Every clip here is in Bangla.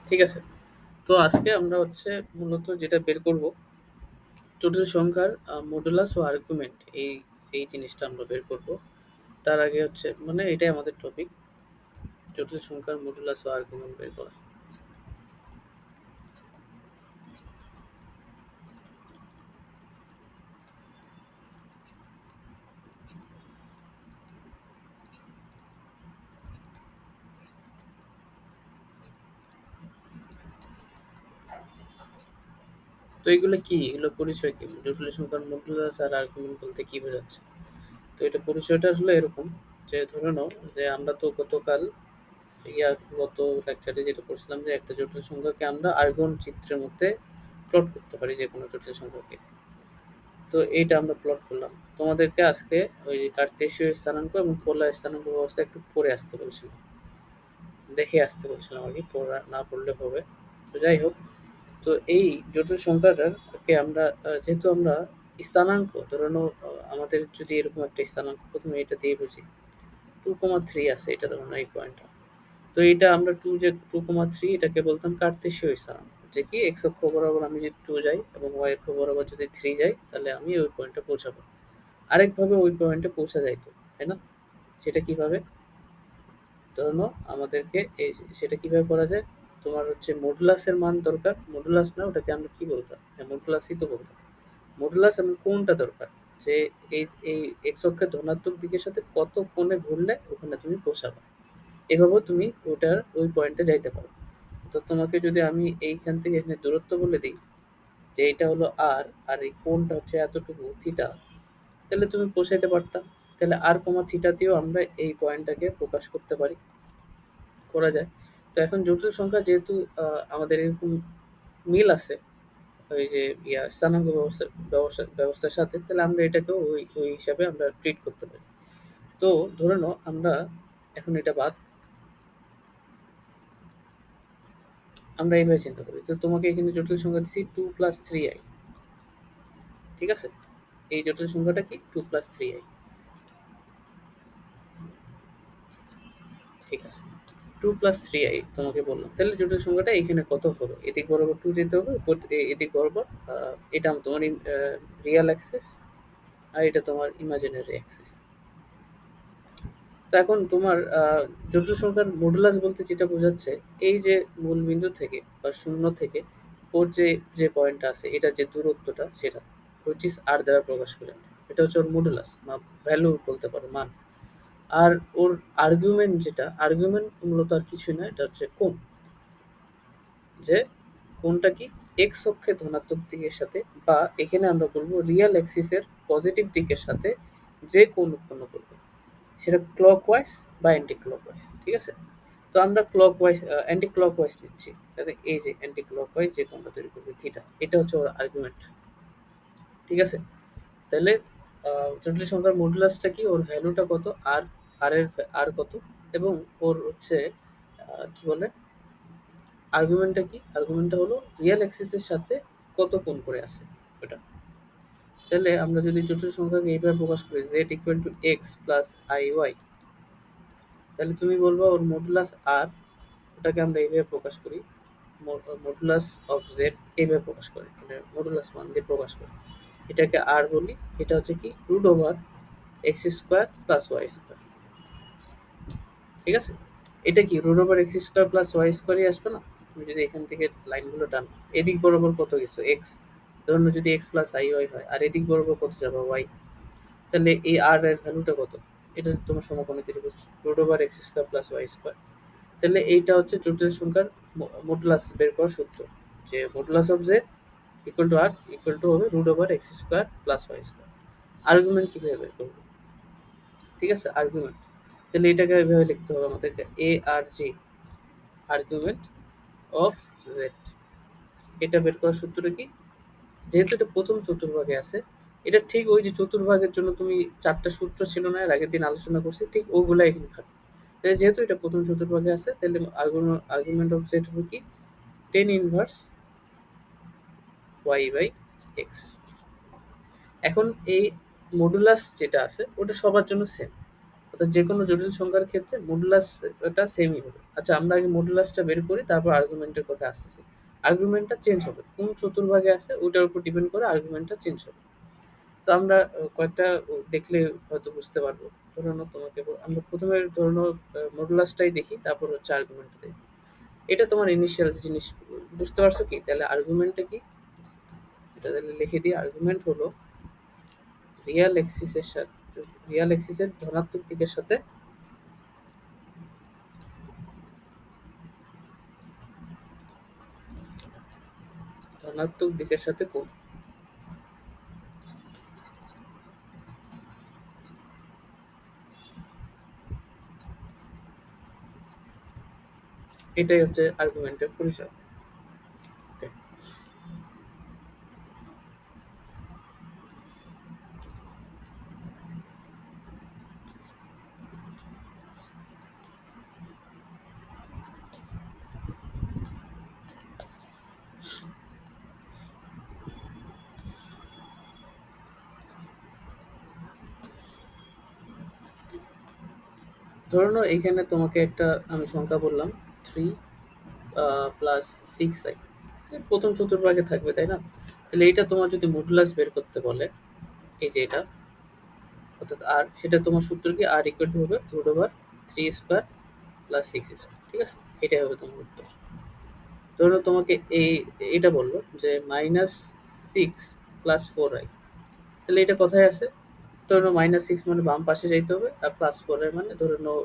ঠিক আছে? তো আজকে আমরা হচ্ছে মূলত যেটা বের করব টোটাল সংখ্যার মডুলাস ও আর্গুমেন্ট এই জিনিসটা আমরা বের করব। তার আগে হচ্ছে মানে এটাই আমাদের টপিক, টোটাল সংখ্যার মডুলাস ও আর্গুমেন্ট বের করা। তো এগুলো কি, এগুলো পরিচয় কি, টোটাল সংখ্যার মডুলাস আর আর্গুমেন্ট বলতে কি বোঝাচ্ছে? তো এটা পরিচয়টা আসলে এরকম যে ধরে নাও যে আমরা তো গতকাল ইয়া গত লেকচারে যেটা করছিলাম যে একটা জটিল সংখ্যাকে আমরা আর্গন চিত্রের মধ্যে প্লট করতে পারি, যে কোনো জটিল সংখ্যাকে। তো এইটা আমরা প্লট করলাম। তোমাদেরকে আজকে ওই কার্তেশীয় স্থানাঙ্ক এবং পোলার স্থানাঙ্ক ব্যবস্থা একটু পড়ে আসতে বলছিলাম, দেখে আসতে বলছিলাম আর কি, পড়া না পড়লে হবে। তো যাই হোক, তো এই জটিল সংখ্যাটাকে আমরা যেহেতু আমরা স্থানাঙ্ক ধরে নাও, আমাদের যদি এরকম একটা স্থানাঙ্ক প্রথমে এটা দিয়ে বুঝি, 2,3 আছে এটা ধরুন এই পয়েন্টটা। তো এটা আমরা টু কমা থ্রি এটাকে বলতাম কার্তেশীয় স্থানাঙ্ক, যে কি এক্স অক্ষ বরাবর আমি যদি 2 যাই এবং ওয়াই অক্ষ বরাবর যদি 3 যাই তাহলে আমি ওই পয়েন্টে পৌঁছাবো। আরেকভাবে ওই পয়েন্টে পৌঁছা যাইতো, তাই না? সেটা কিভাবে? ধরে নাও আমাদেরকে এই সেটা কিভাবে করা যায়, তোমার হচ্ছে মডুলাসের মান দরকার, মডুলাস না ওটাকে আমরা কি বলতাম, হ্যাঁ মডুলাসই তো বলতাম। মডুলাস এবং কোণটা দরকার, যে এই এই এক্স অক্ষের ধনাত্মক দিকের সাথে কত কোণে ঘুরলে ওখানে তুমি পৌঁছাবে। এভাবেও তুমি ওটার ওই পয়েন্টে যাইতে পারো। তো তোমাকে যদি আমি এইখান থেকে এখানে দূরত্ব বলে দিই যে এটা হলো আর, আর এই কোণটা হচ্ছে এতটুকু থিটা, তাহলে তুমি পৌঁছাইতে পারতাম। তাহলে আর কমা থিটা দিয়েও আমরা এই পয়েন্টটাকে প্রকাশ করতে পারি, করা যায়। তো এখন জটিল সংখ্যা যেহেতু আমাদের এরকম মিল আছে ওই যে স্থানাঙ্ক ব্যবস্থার সাথে, তাহলে আমরা এটাকেও ওই ওই হিসাবে আমরা ট্রিট করতে পারি। তো ধরে নাও আমরা এখন এটা বাদ, আমরা এইভাবে চিন্তা করি। তো তোমাকে এখানে জটিল সংখ্যা দিচ্ছি 2+3i, ঠিক আছে? এই জটিল সংখ্যাটা কি 2+3i, ঠিক আছে? 2+3i তোমাকে বললাম, তাহলে জটিল সংখ্যাটা এখানে কত হবে, এদিক বরাবর 2 যেতে হবে, এদিক বরাবর এটা তোমার রিয়াল অ্যাক্সিস আর এটা তোমার ইমাজিনারি অ্যাক্সিস। তো এখন তোমার জটিল সংখ্যার মডুলাস বলতে যেটা বোঝাচ্ছে, এই যে মূল বিন্দু থেকে বা শূন্য থেকে ওর যে যে পয়েন্টটা আছে এটা যে দূরত্বটা সেটা হুইচ ইজ আর দ্বারা প্রকাশ করে আমরা। এটা হচ্ছে ওর মডুলাস বা ভ্যালু বলতে পারো, মান। আর ওর আর্গুমেন্ট, যেটা আর্গুমেন্ট মূলত আর কিছুই না, এটা হচ্ছে কোণ। যে কোণটা কি এক্স অক্ষে ধনাত্মক দিকের সাথে বা এখানে আমরা বলবো রিয়াল অ্যাক্সিসের পজিটিভ দিকের সাথে যে কোণ উৎপন্ন করবে, সেটা ক্লকওয়াইজ বা অ্যান্টি ক্লকওয়াইজ, ঠিক আছে? তো আমরা ক্লকওয়াইজ অ্যান্টি ক্লকওয়াইজ নিচ্ছি, তাহলে এই যে অ্যান্টি ক্লকওয়াইজ যে কোণটা তৈরি করবে থিটা, এটা হচ্ছে ওর আর্গুমেন্ট, ঠিক আছে? তাহলে জটিল সংখ্যার মডুলাসটা কি, ওর ভ্যালুটা কত, আর আর এর আর কত, এবং ওর হচ্ছে কি বলে আর্গুমেন্টটা কি, আর্গুমেন্টটা হলো রিয়েল অ্যাক্সিসের সাথে কত কোণ করে আছে ওটা। তাহলে আমরা যদি জটিল সংখ্যাকে এইভাবে প্রকাশ করি z=x+iy, তাহলে তুমি বলবা ওর মডুলাস আর, ওটাকে আমরা এইভাবে প্রকাশ করি মডুলাস অফ জেড, এইভাবে প্রকাশ করি, মানে মডুলাস মান দিয়ে প্রকাশ করি, এটাকে আর বলি। এটা হচ্ছে কি √x² + y², ঠিক আছে? এটা কি √x² + y² আসবে না? তুমি যদি এখান থেকে লাইনগুলো টানো, এদিক বরাবর কত গেছো এক্স, ধরুন যদি x+iy হয় আর এদিক বরাবর কত যাবে ওয়াই, তাহলে এই আর এর ভ্যালুটা কত? এটা হচ্ছে তোমার সমকোণী ত্রিভুজ √x² + y²। তাহলে এইটা হচ্ছে জটিল সংখ্যার মডুলাস বের করার সূত্র, যে modulus of Z equal to R equal to হবে √x² + y²। আর্গুমেন্ট কিভাবে বের করবো, ঠিক আছে? আর্গুমেন্ট, তাহলে এটাকে এভাবে লিখতে হবে আমাদেরকে এ আর জি, আর্গুমেন্ট অফ জেড। এটা বের করার সূত্রটা কি, যেহেতু এটা প্রথম চতুর্ভাগে আছে, এটা ঠিক ওই যে চতুর্ভাগের জন্য তুমি 4টা সূত্র ছিল না এর আগের দিন আলোচনা করছি, ঠিক ওগুলা এখানে খাটে। তাহলে যেহেতু এটা প্রথম চতুর্ভাগে আছে, তাহলে আর্গুমেন্ট অফ জেড হবে কি টেন ইনভার্স y/x। এখন এই মডুলাস যেটা আছে ওটা সবার জন্য সেম, অর্থাৎ যে কোনো জটিল সংখ্যার ক্ষেত্রে মডুলাস এটা সেমই হবে। আচ্ছা, আমরা আগে মডুলাসটা বের করি, তারপর আর্গুমেন্টের কথা আসতেছি। আর্গুমেন্টটা চেঞ্জ হবে, কোন চতুর্ভাগে আছে ওটার উপর ডিপেন্ড করে আর্গুমেন্টটা চেঞ্জ হবে। তো আমরা কয়েকটা দেখলে হয়তো বুঝতে পারবো। ধরে নাও তোমাকে আমরা প্রথমে ধরে নাও মডুলাসটাই দেখি, তারপর হচ্ছে আর্গুমেন্টটা দেখি। এটা তোমার ইনিশিয়াল জিনিস, বুঝতে পারছো কি? তাহলে আর্গুমেন্টটা কি, এটা তাহলে লিখে দিই। আর্গুমেন্ট হলো রিয়াল এক্সিসের সাথে, রিয়াল এক্সিসের ধনাত্মক দিকের সাথে ধনাত্মক দিকের সাথে কোণ। এটাই হচ্ছে আর্গুমেন্টের পরিচয়। Okay. ধরে নাও এখানে তোমাকে একটা আমি সংখ্যা বললাম, 3 প্লাস 6i, প্রথম চতুর্ভাগে থাকবে, তাই না? তাহলে এটা তোমার যদি মডুলাস বের করতে বলে, এই যে এটা, অর্থাৎ আর, সেটা তোমার সূত্র কি, আর ইকুয়াল টু হবে root over 3 square plus 6 square. ঠিক আছে, এটাই হবে তোমার উত্তর। ধরো তোমাকে এটা বললো যে -6 + 4i, তাহলে এটা কোথায় আছে? ধরে নাও -6 মানে বাম পাশে যাইতে হবে, আর +4i মানে ধরে নাও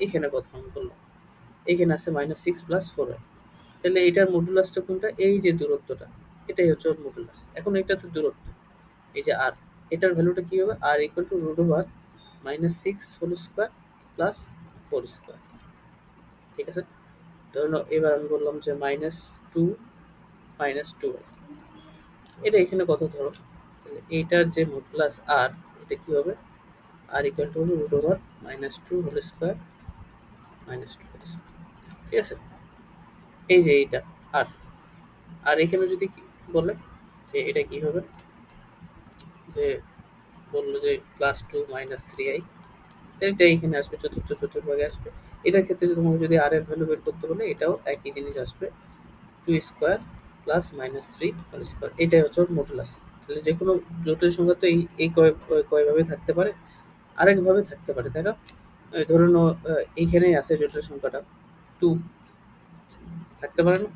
এইখানে কথা আমি বললাম, এইখানে আছে -6 + 4i। তাহলে এটার মডুলাসটা কোনটা? এই যে দূরত্বটা, এটাই হচ্ছে ওর মডুলাস। এখন এটা তো দূরত্ব, এই যে আর, এটার ভ্যালুটা কি হবে? R equal to root over -6 whole square plus 4 square. ঠিক আছে, ধরে নাও এবার আমি বললাম যে -2 - 2i, এটা এখানে কত ধরো, তাহলে এইটার যে মডুলাস আর, এটা কি হবে? আর ইকুয়াল টু হবে root over -2 whole square -2 whole square. ঠিক আছে, এই যে এইটা আর, আর এখানে যদি কি বলে যে এটা কি হবে, যে বললো যে +2 - 3i, এটা এইখানে আসবে, চতুর্থ চতুর্ভাগে আসবে। এটার ক্ষেত্রে তোমাকে যদি আর এর ভ্যালু বের করতে বলে, এটাও একই জিনিস আসবে, 2 স্কোয়ার প্লাস -3 হোল স্কোয়ার। এটাই হচ্ছে ওর মডুলাস। তাহলে যে কোনো জটিল সংখ্যা তো এই এই কয়ভাবে থাকতে পারে, আরেকভাবে থাকতে পারে, তাই না? ধরে নাও এইখানেই আছে জটিল সংখ্যাটা 2, থাকতে পারে না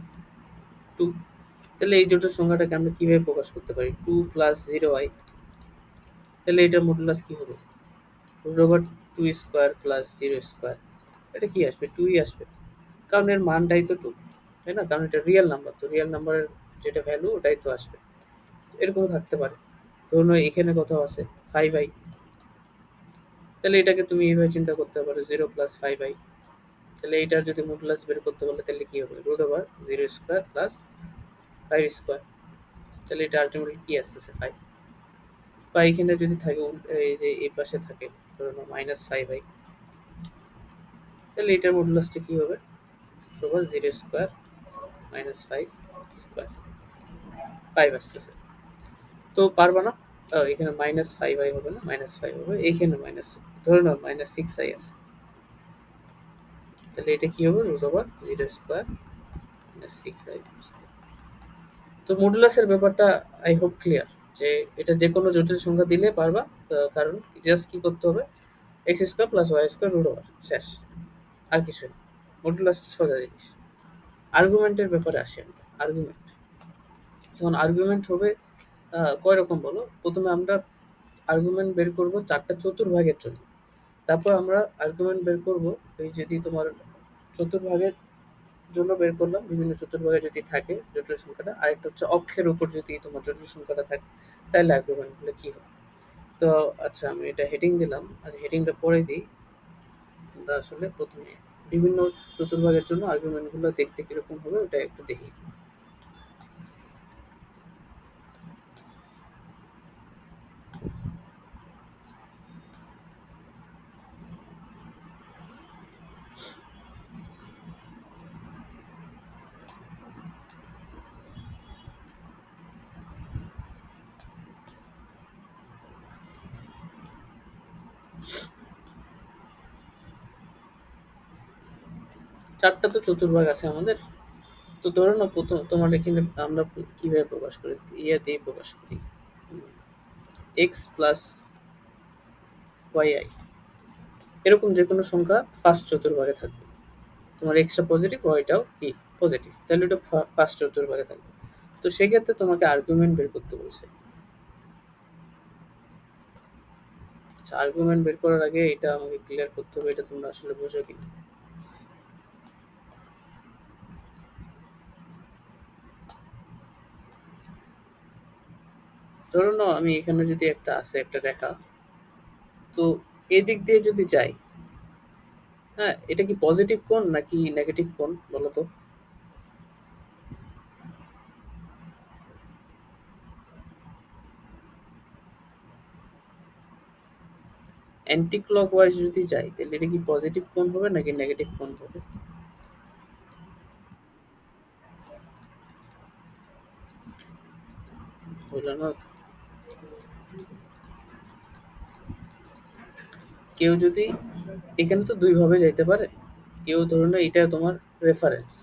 2? তাহলে এই জটিল সংখ্যাটাকে আমরা কিভাবে প্রকাশ করতে পারি? 2 + 0i, তাহলে এটার মডুলাস কি হবে? Root over 2 square plus 0 square. এটা কি আসবে? 2ই আসবে, কারণ এর মানটাই তো 2, তাই না? কারণ এটা রিয়েল নাম্বার, তো রিয়েল নাম্বারের যেটা ভ্যালু ওটাই তো আসবে। এরকম থাকতে পারে। ধরুন এখানে কোথাও আছে 5i, তাহলে এটাকে তুমি এইভাবে চিন্তা করতে পারো 0 + 5i। তাহলে এইটার যদি মডুলাস বের করতে বলে, তাহলে কি হবে? Root over 0 square plus 5 square. তাহলে এটা আলটিমেটলি কি আসতেছে? 5। বা এখানে যদি থাকে এই যে এই পাশে থাকে ধরুন -5i, তাহলে এটার মডুলাসটা কি হবে? রুট ওভার 0 স্কোয়ার -5 স্কোয়ার, 5 আসতেছে। তো পারবা না? এখানে -5i হবে না, -5 হবে, এইখানে মাইনাস, ধরে নাও -6i আছে, তাহলে এটা কি হবে? Root over 0 square -6i square. তো মডুলাসের ব্যাপারটা আই হোপ ক্লিয়ার, যে এটা যে কোনো জটিল সংখ্যা দিলে পারবা। কারণ জাস্ট কি করতে হবে, x² + y² রুট ওভার, শেষ, আর কিছু না। মডুলাসটা সোজা জিনিস। আর্গুমেন্টের ব্যাপারে আসি আমরা। আর্গুমেন্ট, এখন আর্গুমেন্ট হবে কয় রকম বলো? প্রথমে আমরা আর্গুমেন্ট বের করব 4টা চতুর্ভাগের জন্য। তারপর আমরা আর্গুমেন্ট বের করব এই যদি তোমার চতুর্ভাগের জন্য বের করলাম, বিভিন্ন চতুর্ভাগে যদি থাকে জটিল সংখ্যাটা। আরেকটা হচ্ছে অক্ষের উপর যদি তোমার জটিল সংখ্যাটা থাকে, তাহলে আর্গুমেন্ট গুলো কি হবে। তো আচ্ছা, আমি এটা হেডিং দিলাম, আচ্ছা হেডিংটা পরে দিই। আমরা আসলে প্রথমে বিভিন্ন চতুর্ভাগের জন্য আর্গুমেন্ট গুলো দেখতে কিরকম হবে ওটা একটু দেখি। 4টা তো চতুর্ভাগ আছে আমাদের। তো ধরো না প্রথম তোমার এখানে আমরা কিভাবে প্রকাশ করি, ইয়ে দিয়ে প্রকাশ করি, এক্স প্লাস ওয়াই আই, এরকম যে কোনো সংখ্যা ফার্স্ট চতুর্ভাগে থাকবে। তোমার এক্সটা পজিটিভ, ওয়াইটাও কি পজিটিভ, তাহলে ওটা ফার্স্ট চতুর্ভাগে থাকবে। তো সেক্ষেত্রে তোমাকে আর্গুমেন্ট বের করতে বলছে। আচ্ছা, আর্গুমেন্ট বের করার আগে এটা আমাকে ক্লিয়ার করতে হবে, এটা তোমরা আসলে বুঝো কিনা। ধরো না আমি এখানে যদি একটা আছে একটা রেখা, তো এদিক দিয়ে যদি যাই, হ্যাঁ, এটা কি পজিটিভ কোণ নাকি নেগেটিভ কোণ বলো তো? অ্যান্টি ক্লকওয়াইজ যদি যাই তাহলে এটা কি পজিটিভ কোণ হবে নাকি নেগেটিভ কোণ হবে? বুঝলো না? কেউ যদি এখানে তো দুই ভাবে যাইতে পারে। কেউ ধরো না এটা তোমার রেফারেন্স,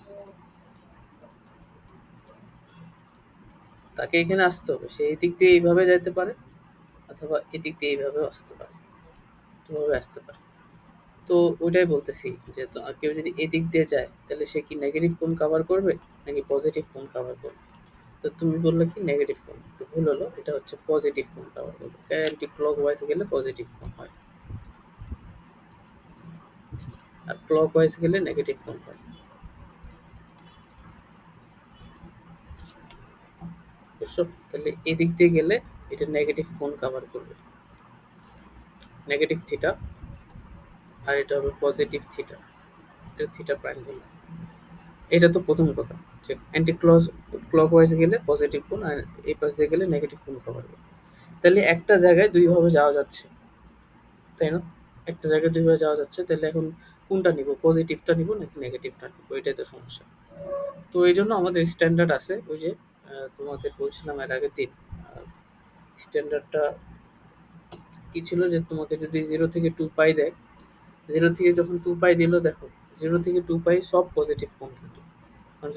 তাকে এখানে আসতে হবে, সে এই দিক দিয়ে এইভাবে যাইতে পারে অথবা এদিক দিয়ে এইভাবেও আসতে পারে, দুভাবে আসতে পারে। তো ওইটাই বলতেছি যে কেউ যদি এদিক দিয়ে যায় তাহলে সে কি নেগেটিভ কোণ কভার করবে নাকি পজিটিভ কোণ কভার করবে? তো তুমি বললে কি নেগেটিভ কোণ, একটু ভুল হলো, এটা হচ্ছে পজিটিভ কোণ কভার করবে। অ্যান্টি ক্লক ওয়াইজ গেলে পজিটিভ কোণ হয়, আর ক্লক ওয়াইজ গেলে নেগেটিভ কোণ হয়। বুঝছো? তাহলে এদিক দিয়ে গেলে এটা নেগেটিভ কোণ কভার করবে, নেগেটিভ থিটা, আর এটা হবে পজিটিভ থিটা, এটা থিটা প্রাইম বলবে। এটা তো প্রথম কথা, যে অ্যান্টি ক্লক ওয়াইজ গেলে পজিটিভ কোণ, আর এই পাশ দিয়ে গেলে নেগেটিভ কোণ কভার করবে। তাহলে একটা জায়গায় দুইভাবে যাওয়া যাচ্ছে, তাই না? একটা জায়গায় দুইভাবে যাওয়া যাচ্ছে, তাহলে এখন কোনটা নিব, পজিটিভটা নিব নাকি নেগেটিভটা নিব, এটাই তো সমস্যা। তো এই জন্য আমাদের স্ট্যান্ডার্ড আছে, ওই যে তোমাদের বলছিলাম এর আগের দিন, স্ট্যান্ডার্ডটা কি ছিল, যে তোমাকে যদি 0 থেকে 2 পাই দেয়, 0 থেকে যখন 2 পাই দিল, দেখো 0 থেকে 2 পাই সব পজিটিভ কোণ, কিন্তু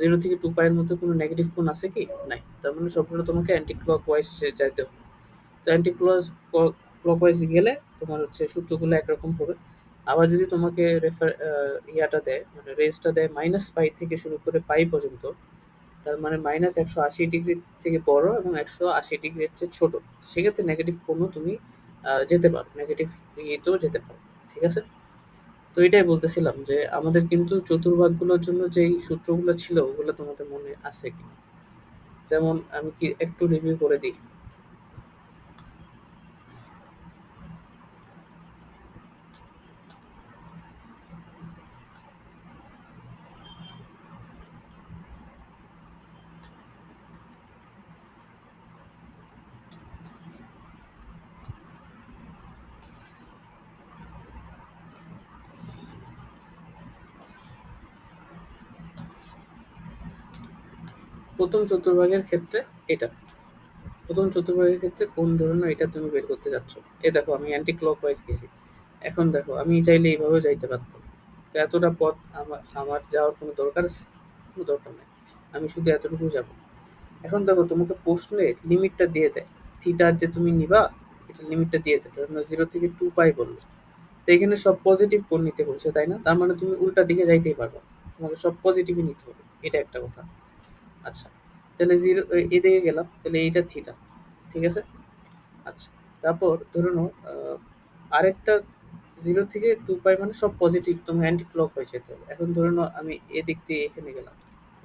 0 থেকে 2 পাই এর মধ্যে কোনো নেগেটিভ কোণ আছে কি? নাই। তার মানে সবগুলো তোমাকে অ্যান্টি ক্লক ওয়াইজ যাইতে হবে। তো অ্যান্টি ক্লকওয়াইজ গেলে তোমার হচ্ছে সূত্রগুলো একরকম হবে। আবার যদি তোমাকে ইয়াটা দেয়, মানে রেঞ্জটা দেয় -পাই থেকে শুরু করে পাই পর্যন্ত, তার মানে -180 ডিগ্রি থেকে বড় এবং 180 ডিগ্রির চেয়ে ছোট, সেক্ষেত্রে নেগেটিভ কোনো তুমি যেতে পারো, নেগেটিভ ইয়েতেও যেতে পারো। ঠিক আছে? তো এটাই বলতেছিলাম যে আমাদের কিন্তু চতুর্ভাগগুলোর জন্য যেই সূত্রগুলো ছিল ওগুলো তোমাদের মনে আছে কিনা। যেমন আমি কি একটু রিভিউ করে দিই। প্রথম চতুর্ভাগের ক্ষেত্রে এটা, প্রথম চতুর্ভাগের ক্ষেত্রে কোন ধরনের এটা তুমি বের করতে যাচ্ছ। এ দেখো আমি অ্যান্টি ক্লক ওয়াইজ গেছি, এখন দেখো আমি চাইলে এইভাবেও যাইতে পারতাম। তো এতটা পথ আমার আমার যাওয়ার কোনো দরকার আছে? কোনো দরকার নেই, আমি শুধু এতটুকু যাব। এখন দেখো তোমাকে প্রশ্নে লিমিটটা দিয়ে দেয়, থিটার যে তুমি নিবা, এটা লিমিটটা দিয়ে দেয়, ধরো 0 থেকে 2 পাই বললো। তো এখানে সব পজিটিভ কোণ নিতে বলছে, তাই না? তার মানে তুমি উল্টা দিকে যাইতেই পারবে না, তোমাকে সব পজিটিভই নিতে হবে, এটা একটা কথা। আচ্ছা, তাহলে এদিকে গেলাম, তাহলে এইটা থিটা, ঠিক আছে? আচ্ছা, তারপর ধরে নাও আরেকটা 0 থেকে 2 পাই মানে সব পজিটিভ, তোমার অ্যান্টি ক্লক হয়ে যেতে হবে। এখন ধরে নাও আমি এদিক দিয়ে এখানে গেলাম,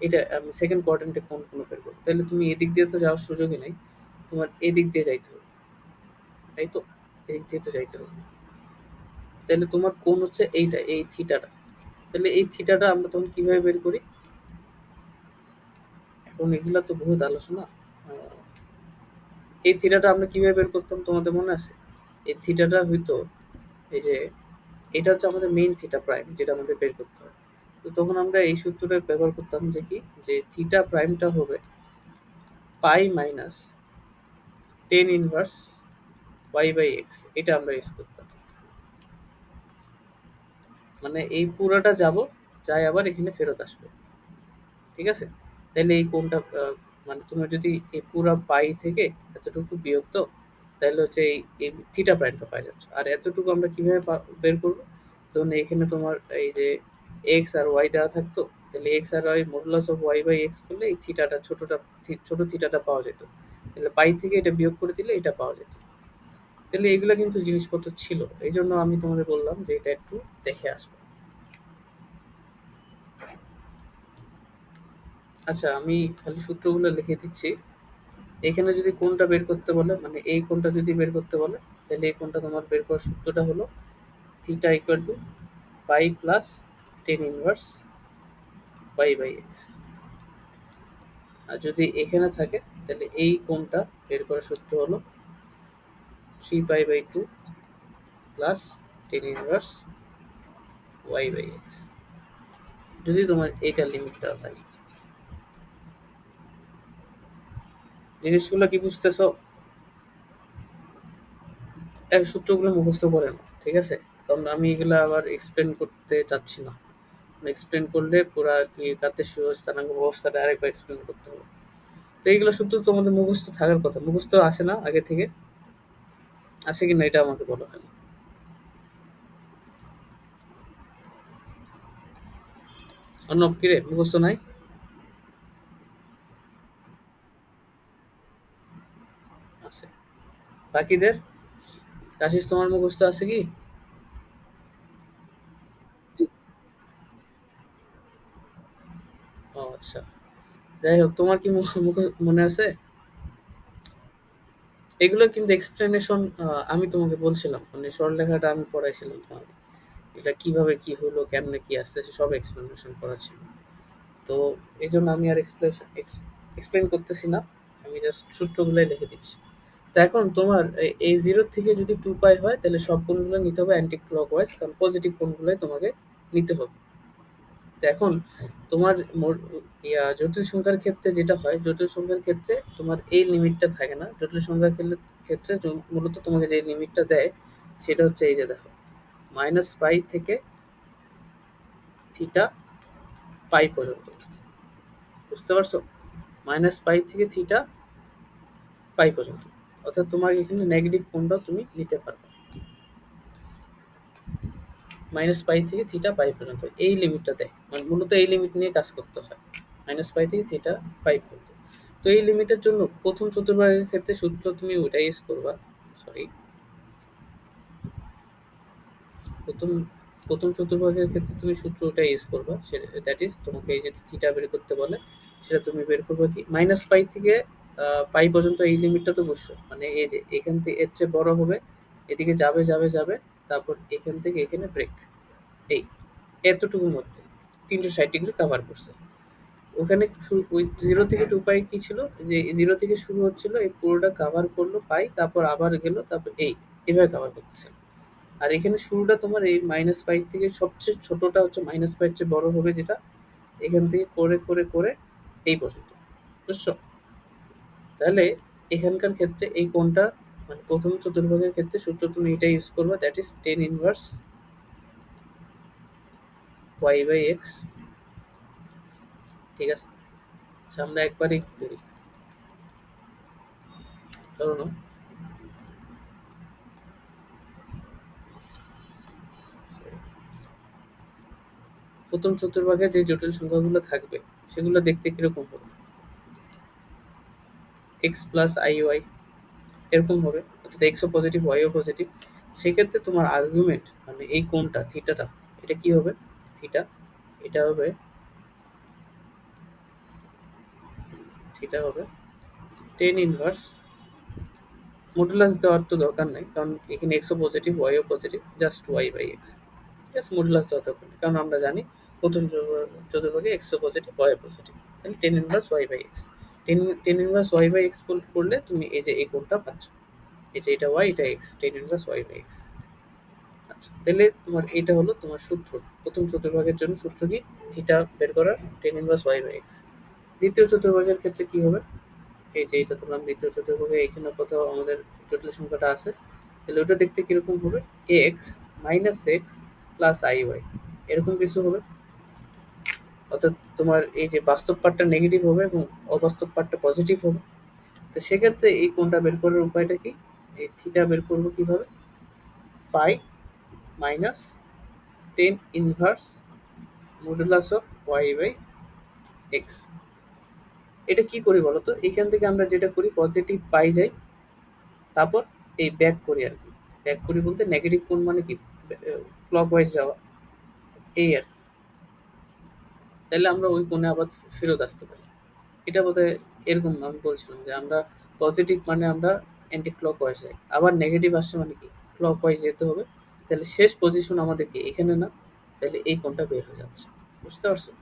এটা আমি সেকেন্ড কোয়াড্রেন্টে কোন কোনো বের করবো, তাহলে তুমি এদিক দিয়ে তো যাওয়ার সুযোগই নেই, তোমার এদিক দিয়ে যাইতে হবে, তাই তো? এদিক দিয়ে তো যাইতে হবে। তাহলে তোমার কোন হচ্ছে এইটা, এই থিটাটা। তাহলে এই থিটাটা আমরা তখন কিভাবে বের করি? এখন এগুলা তো বহুত আলোচনা। এই থিটাটা আমরা কিভাবে বের করতাম তোমাদের মনে আছে? এই থিটাটা হইতো এই যে, এটা হচ্ছে আমাদের মেইন থিটা প্রাইম, যেটা আমাদের বের করতে হয়। তো তখন আমরা এই সূত্রটা ব্যবহার করতাম, যে কি, যে থিটা প্রাইমটা হবে pi minus tan inverse y by x, এটা আমরা ইউজ করতাম। মানে এই পুরোটা যাব, যাই আবার এখানে ফেরত আসবে। ঠিক আছে? তাইলে এই কোণটা মানে তোমার যদি এই পুরা পাই থেকে এতটুকু বিয়োগ দাও, তাহলে হচ্ছে এই থিটা প্রাইমটা পাই যাচ্ছ। আর এতটুকু আমরা কিভাবে বের করবো? ধরুন এখানে তোমার এই যে এক্স আর ওয়াই দেওয়া থাকতো, তাহলে এক্স আর y modulus of y by x করলে এই থিটাটা ছোট থিটাটা পাওয়া যেত। তাহলে পাই থেকে এটা বিয়োগ করে দিলে এটা পাওয়া যেত। তাহলে এগুলো কিন্তু জিনিসপত্র ছিল। এই জন্য আমি তোমাদের বললাম যে এটা একটু দেখে আসবে। আচ্ছা, আমি খালি সূত্রগুলো লিখে দিচ্ছি। এখানে যদি কোণটা বের করতে বলে, মানে এই কোণটা যদি বের করতে বলে, তাহলে এই কোণটা তোমার বের করার সূত্রটা হলো theta equal to pi plus tan inverse pi by x. আর যদি এখানে থাকে, তাহলে এই কোণটা বের করার সূত্র হলো three pi by two plus tan inverse y by x, যদি তোমার এইটা লিমিট দেওয়া থাকে। জিনিসগুলো কি বুঝতেছো? এই সূত্রগুলো মুখস্থ করে নাও, ঠিক আছে? কারণ আমি এগুলো আবার এক্সপ্লেন করতে চাচ্ছি না। এক্সপ্লেন করলে পুরো আর কি কার্তেশীয় স্থানাঙ্ক ব্যবস্থাটা আরেকবার এক্সপ্লেন করতে হবে। তো এইগুলো সূত্র তোমাদের মুখস্থ থাকার কথা, মুখস্থ আসে না আগে থেকে? আছে কি না এটা আমাকে বলো খালি। অর্ণব কি রে, মুখস্থ নাই? আছে। বাকিদের আশিস, তোমার মুখস্থ আছে কি? ও আচ্ছা, যাই হোক, তোমার কি মনে আছে? এগুলোর কিন্তু এক্সপ্লেনেশন আমি তোমাকে বলছিলাম, মানে সরলরেখাটা আমি পড়াইছিলাম তোমাকে। এটা কিভাবে কি হলো, কেমনে কি আসতেছে, সব এক্সপ্লেনেশন করা ছিল। তো এই জন্য আমি আর এক্সপ্লেন করতেছি না, আমি জাস্ট সূত্রগুলাই লিখে দিচ্ছি। তো এখন তোমার এই জিরো থেকে যদি টু পাই হয়, তাহলে সব কোণগুলো নিতে হবে অ্যান্টি ক্লকওয়াইজ, কারণ পজিটিভ কোণগুলোই তোমাকে নিতে হবে। তো এখন তোমার জটিল সংখ্যার ক্ষেত্রে যেটা হয়, জটিল সংখ্যার ক্ষেত্রে তোমার এই লিমিটটা থাকে না। জটিল সংখ্যার ক্ষেত্রে মূলত তোমাকে যে লিমিটটা দেয়, সেটা হচ্ছে এই যে দেখো, মাইনাস পাই থেকে থিটা পাই পর্যন্ত। বুঝতে পারছো? মাইনাস পাই থেকে থিটা পাই পর্যন্ত। অর্থাৎ তোমার এখানে নেগেটিভ কোণটাও তুমি নিতে পারবে। মাইনাস পাই থেকে থিটা পাই পর্যন্ত এই লিমিটটা দেয়, মানে মূলত এই লিমিট নিয়ে কাজ করতে হয়, মাইনাস পাই থেকে থিটা পাই পর্যন্ত। তো এই লিমিটের জন্য প্রথম চতুর্ভাগের ক্ষেত্রে সূত্র তুমি ওইটা ইউজ করবা। সরি, প্রথম প্রথম চতুর্ভাগের ক্ষেত্রে তুমি সূত্র ওটা ইউজ করবা, সেটা দ্যাট ইজ তোমাকে এই যে থিটা বের করতে বলে, সেটা তুমি বের করবা কি মাইনাস পাই থেকে পাই পর্যন্ত। এই লিমিটটা তো বুঝছো, মানে এই যে এখান থেকে এর চেয়ে বড় হবে, এদিকে যাবে যাবে যাবে, তারপর এখান থেকে এখানে ব্রেক, এই এতটুকুর মধ্যে 360 ডিগ্রি কাভার করছে। ওখানে ওই জিরো থেকে টু পাই কি ছিল, যে জিরো থেকে শুরু হচ্ছিল, এই পুরোটা কাভার করলো পাই, তারপর আবার গেল, তারপর এই এভাবে কাভার করতেছে। আর এখানে শুরুটা তোমার এই মাইনাস পাই থেকে, সবচেয়ে ছোটটা হচ্ছে মাইনাস পাইয়ের চেয়ে বড় হবে, যেটা এখান থেকে করে করে করে এই পর্যন্ত। বুঝছো? তাহলে এখানকার ক্ষেত্রে এই কোণটা, মানে প্রথম চতুর্ভাগের ক্ষেত্রে সূত্র তুমি এটা ইউজ করবে, that is tan inverse y by x. ঠিক আছে? আচ্ছা, আমরা একবারই করি, কারণ প্রথম চতুর্ভাগে যে জটিল সংখ্যাগুলো থাকবে, সেগুলো দেখতে কিরকম হবে? এক্স প্লাস আই ওয়াই এরকম হবে, অর্থাৎ এক্সও পজিটিভ ওয়াইও পজিটিভ। সেক্ষেত্রে তোমার আর্গুমেন্ট, মানে এই কোণটা থিটাটা, এটা কি হবে? থিটা, এটা হবে, থিটা হবে টেন ইনভার্স, মডুলাস দেওয়ার তো দরকার নাই, কারণ এখানে এক্সও পজিটিভ ওয়াইও positive, just y by x. Just modulus দেওয়ার দরকার নেই, কারণ আমরা জানি প্রথম চতুর্ভাগে এক্সও পজিটিভ ওয়াইও পজিটিভ। তাহলে tan inverse y by x, tan inverse y by x করলে তুমি এই যে এই কোণটা পাচ্ছ, এই যে এটা ওয়াই এটা x, tan inverse y by x. আচ্ছা, তাহলে তোমার এটা হলো তোমার সূত্র। প্রথম চতুর্ভাগের জন্য সূত্র কি? থিটা বের করা, tan inverse y by x. দ্বিতীয় চতুর্ভাগের ক্ষেত্রে কি হবে? এই যে এটা ধরলাম দ্বিতীয় চতুর্ভাগে, এখানে কোথাও আমাদের জটিল সংখ্যাটা আছে, তাহলে ওটা দেখতে কিরকম হবে? X minus x plus i y, এরকম কিছু হবে। অর্থাৎ তোমার এই যে বাস্তব পার্টটা নেগেটিভ হবে এবং অবাস্তব পার্টটা পজিটিভ হবে। তো সেক্ষেত্রে এই কোণটা বের করার উপায়টা কি? এই থিটা বের করবো কিভাবে? Pi minus tan inverse modulus of y by x. এটা কি করি বলতো? এখান থেকে আমরা যেটা করি, পজিটিভ পাই যাই, তারপর এই ব্যাক করি আর কি। ব্যাক করি বলতে নেগেটিভ কোণ মানে কি, ক্লকওয়াইজ যাওয়া, এই আর কি। তাহলে আমরা ওই কোণে আবার ফেরত আসতে পারি। এটা বোধহয় এরকম আমি বলছিলাম যে আমরা পজিটিভ মানে আমরা অ্যান্টি ক্লকওয়াইজ যাই, আবার নেগেটিভ আসছে মানে কি ক্লকওয়াইজ যেতে হবে। তাহলে শেষ পজিশন আমাদের কি এখানে না? তাহলে এই কোণটা বের হয়ে যাচ্ছে। বুঝতে পারছো?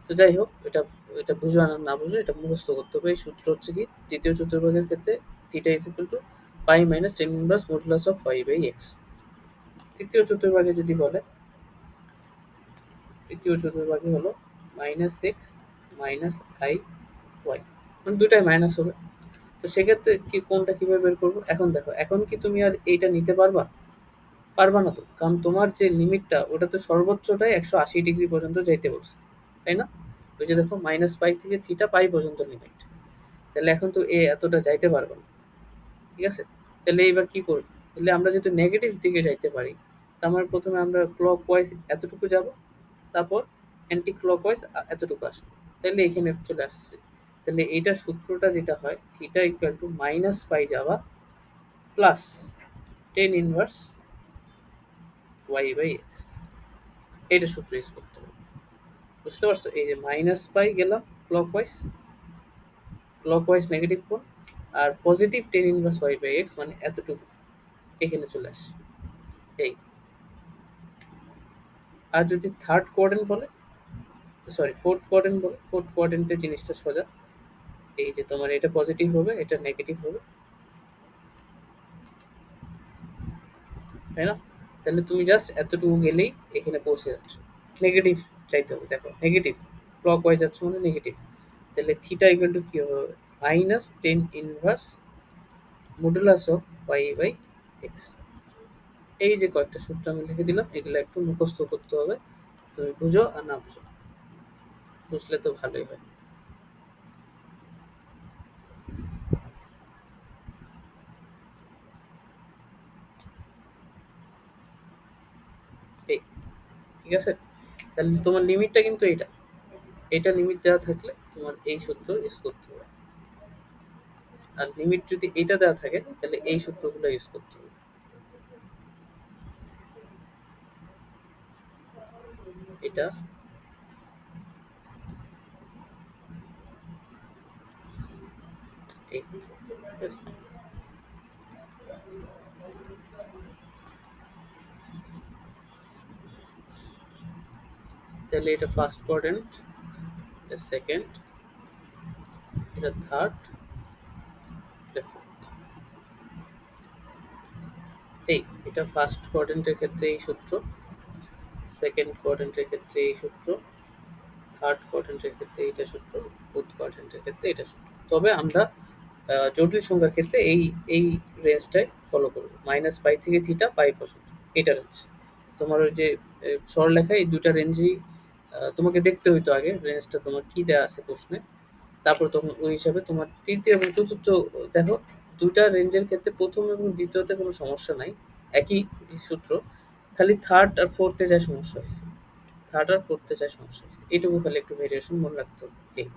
তো যাই হোক, এটা এটা বুঝো আর না বুঝো, এটা মুখস্থ করতে হবে। এই সূত্র হচ্ছে কি, তৃতীয় চতুর্ভাগের ক্ষেত্রে theta is equal to pi minus tan inverse modulus of y by x. তৃতীয় চতুর্ভাগে যদি বলে, তৃতীয় চতুর্ভাগে হলো minus x minus i y, মানে দুটাই মাইনাস হবে। তো সেক্ষেত্রে কি কোনটা কিভাবে বের করবো? এখন দেখো, এখন কি তুমি আর এইটা নিতে পারবা? পারবা না তো, কারণ তোমার যে লিমিটটা ওটা তো সর্বোচ্চটাই 180 ডিগ্রি পর্যন্ত যাইতে বলছে, তাই না? ওই যে দেখো, মাইনাস পাই থেকে থিটা পাই পর্যন্ত লিমিট। তাহলে এখন তো এ এতটা যাইতে পারবে না। ঠিক আছে? তাহলে এবার কি করবো? তাহলে আমরা যেহেতু নেগেটিভ দিকে যাইতে পারি, তার মানে প্রথমে আমরা ক্লক ওয়াইজ এতটুকু যাব, তারপর অ্যান্টি ক্লক ওয়াইজ এতটুকু আসবো। তাহলে এখানে চলে আসছে। তাহলে এইটার সূত্রটা যেটা হয়, theta equal to minus pi যাওয়া plus tan inverse y by x. এইটা সূত্র ইউজ করতে হবে। বুঝতে পারছো? এই যে মাইনাস পাই গেলাম ক্লকওয়াইজ, ক্লকওয়াইজ নেগেটিভ কোণ, আর positive tan inverse y by x মানে এতটুকু এখানে চলে আসে এই। আর যদি থার্ড কোয়াড্রেন্ট বলে, সরি ফোর্থ কোয়াড্রেন্ট বলে, ফোর্থ কোয়াড্রেন্টের জিনিসটা সোজা। এই যে তোমার এটা পজিটিভ হবে, এটা নেগেটিভ হবে, তাই না? তাহলে তুমি জাস্ট এতটুকু গেলেই এখানে পৌঁছে যাচ্ছ। নেগেটিভ চাইতে হবে, দেখো নেগেটিভ ক্লক ওয়াইজ যাচ্ছ মানে নেগেটিভ। তাহলে থিটা ইকুয়াল টু কি হবে? Minus tan inverse modulus of y by x. এই যে কয়েকটা সূত্র আমি লিখে দিলাম, এগুলো একটু মুখস্থ করতে হবে। তুমি বুঝো আর না বুঝো, বুঝলে তো ভালোই হয়। এই, ঠিক আছে? তাহলে তোমার লিমিটটা কিন্তু এইটা, এটা লিমিট দেওয়া থাকলে তোমার এই সূত্র ইউজ করতে হবে। আর লিমিট যদি এটা দেওয়া থাকে তাহলে এই সূত্রগুলো ইউজ করতে হবে। এটা এই, ঠিক আছে? তাহলে এটা ফার্স্ট কোয়াড্রেন্ট, এটা সেকেন্ড, এটা থার্ড, এটা ফোর্থ। এই, এটা ফার্স্ট কোয়াড্রেন্টের ক্ষেত্রে এই সূত্র, সেকেন্ড কোয়াড্রেন্টের ক্ষেত্রে এই সূত্র, থার্ড কোয়াড্রেন্টের ক্ষেত্রে এইটা সূত্র, ফোর্থ কোয়াড্রেন্টের ক্ষেত্রে এটা সূত্র। তবে আমরা জটিল সংখ্যার ক্ষেত্রে এই এই রেঞ্জটাই ফলো করবো, মাইনাস পাই থেকে থিটা পাই পর্যন্ত, এটা রেঞ্জ। তোমার ওই যে সরলরেখা, এই দুটা রেঞ্জই তোমাকে দেখতে হইতো আগে রেঞ্জটা তোমার কি দেওয়া আছে প্রশ্নে, তারপর তখন ওই হিসাবে তোমার তৃতীয় এবং চতুর্থ। দেখো, দুইটা রেঞ্জের ক্ষেত্রে প্রথম এবং দ্বিতীয়তে কোনো সমস্যা নাই, একই সূত্র। খালি থার্ড আর ফোর্থে যায় সমস্যা হয়েছে, থার্ড আর ফোর্থে যায় সমস্যা হয়েছে, এইটুকু খালি একটু ভেরিয়েশন মনে রাখতে হবে। এই,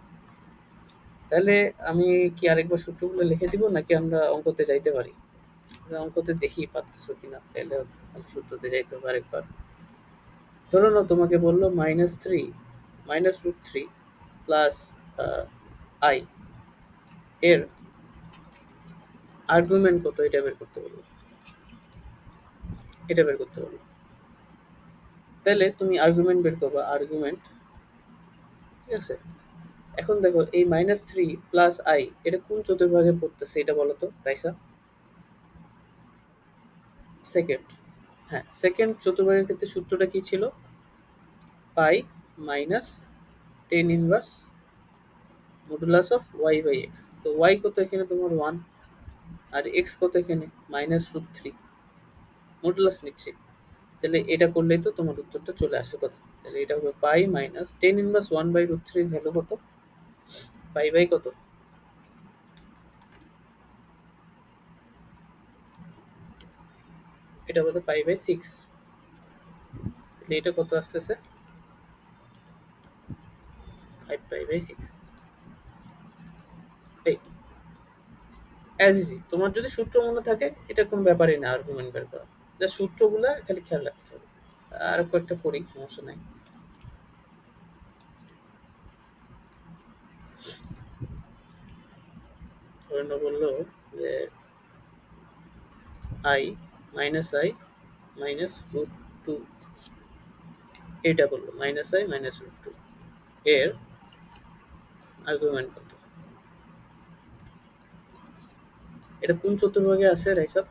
তাহলে আমি কি আরেকবার সূত্রগুলো লিখে দিব নাকি আমরা অঙ্কতে যাইতে পারি? আমরা অঙ্কতে দেখি পারতেছো কিনা, তাহলে খালি সূত্রতে যাইতে হবে আরেকবার। ধরো না, তোমাকে বললো minus three, minus root three plus i এর আর্গুমেন্ট কত, এটা বের করতে বলবো, এটা বের করতে বলবো। তাহলে তুমি আর্গুমেন্ট বের করবা, আর্গুমেন্ট। ঠিক আছে? এখন দেখো, এই মাইনাস থ্রি প্লাস আই এটা কোন চতুর্ভাগে পড়তেছে এটা বলো তো রাইসা? সেকেন্ড। হ্যাঁ, সেকেন্ড চতুর্ভাগের ক্ষেত্রে সূত্রটা কি ছিল? Pi minus tan inverse modulus of y by x. তো ওয়াই কত এখানে তোমার ওয়ান, আর এক্স কত এখানে মাইনাস রুট থ্রি, মডুলাস নিচ্ছি। তাহলে এটা করলেই তো তোমার উত্তরটা চলে আসে কথা। তাহলে এটা হবে pi minus tan inverse one by root থ্রির ভ্যালু কত? পাই বাই কত? এটা বলতে পাই বাই সিক্স। তাহলে এটা কত আসতেছে? Five pi by six. এই অ্যাজ ইজি, তোমার যদি সূত্র মনে থাকে এটা কোনো ব্যাপারই না আর্গুমেন্ট বের করা, যা সূত্রগুলা খালি খেয়াল রাখতে হবে। আর কয়েকটা পড়ি, সমস্যা নাই। ধরে নাও বললো যে আই মাইনাস রুট টু, এটা বললো minus i minus root two এর আর্গুমেন্ট কত? এটা কোন চতুর্ভাগে আছে রাইসাব?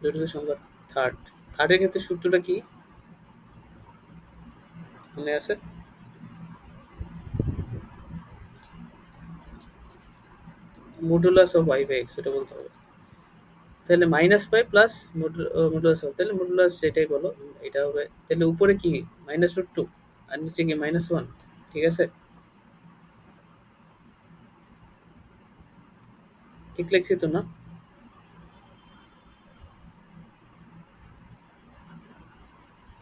জটিল সংখ্যা থার্ড। থার্ডের ক্ষেত্রে সূত্রটা কি মনে আছে? Modulus of y by x, এটা বলতে হবে। তাহলে minus pi plus modulus of, তাহলে মডুলাস যেটাই বলো এটা হবে। তাহলে উপরে কি মাইনাস রুট টু আর নিচে কি মাইনাস ওয়ান, ঠিক আছে? ঠিক লিখছি তো না?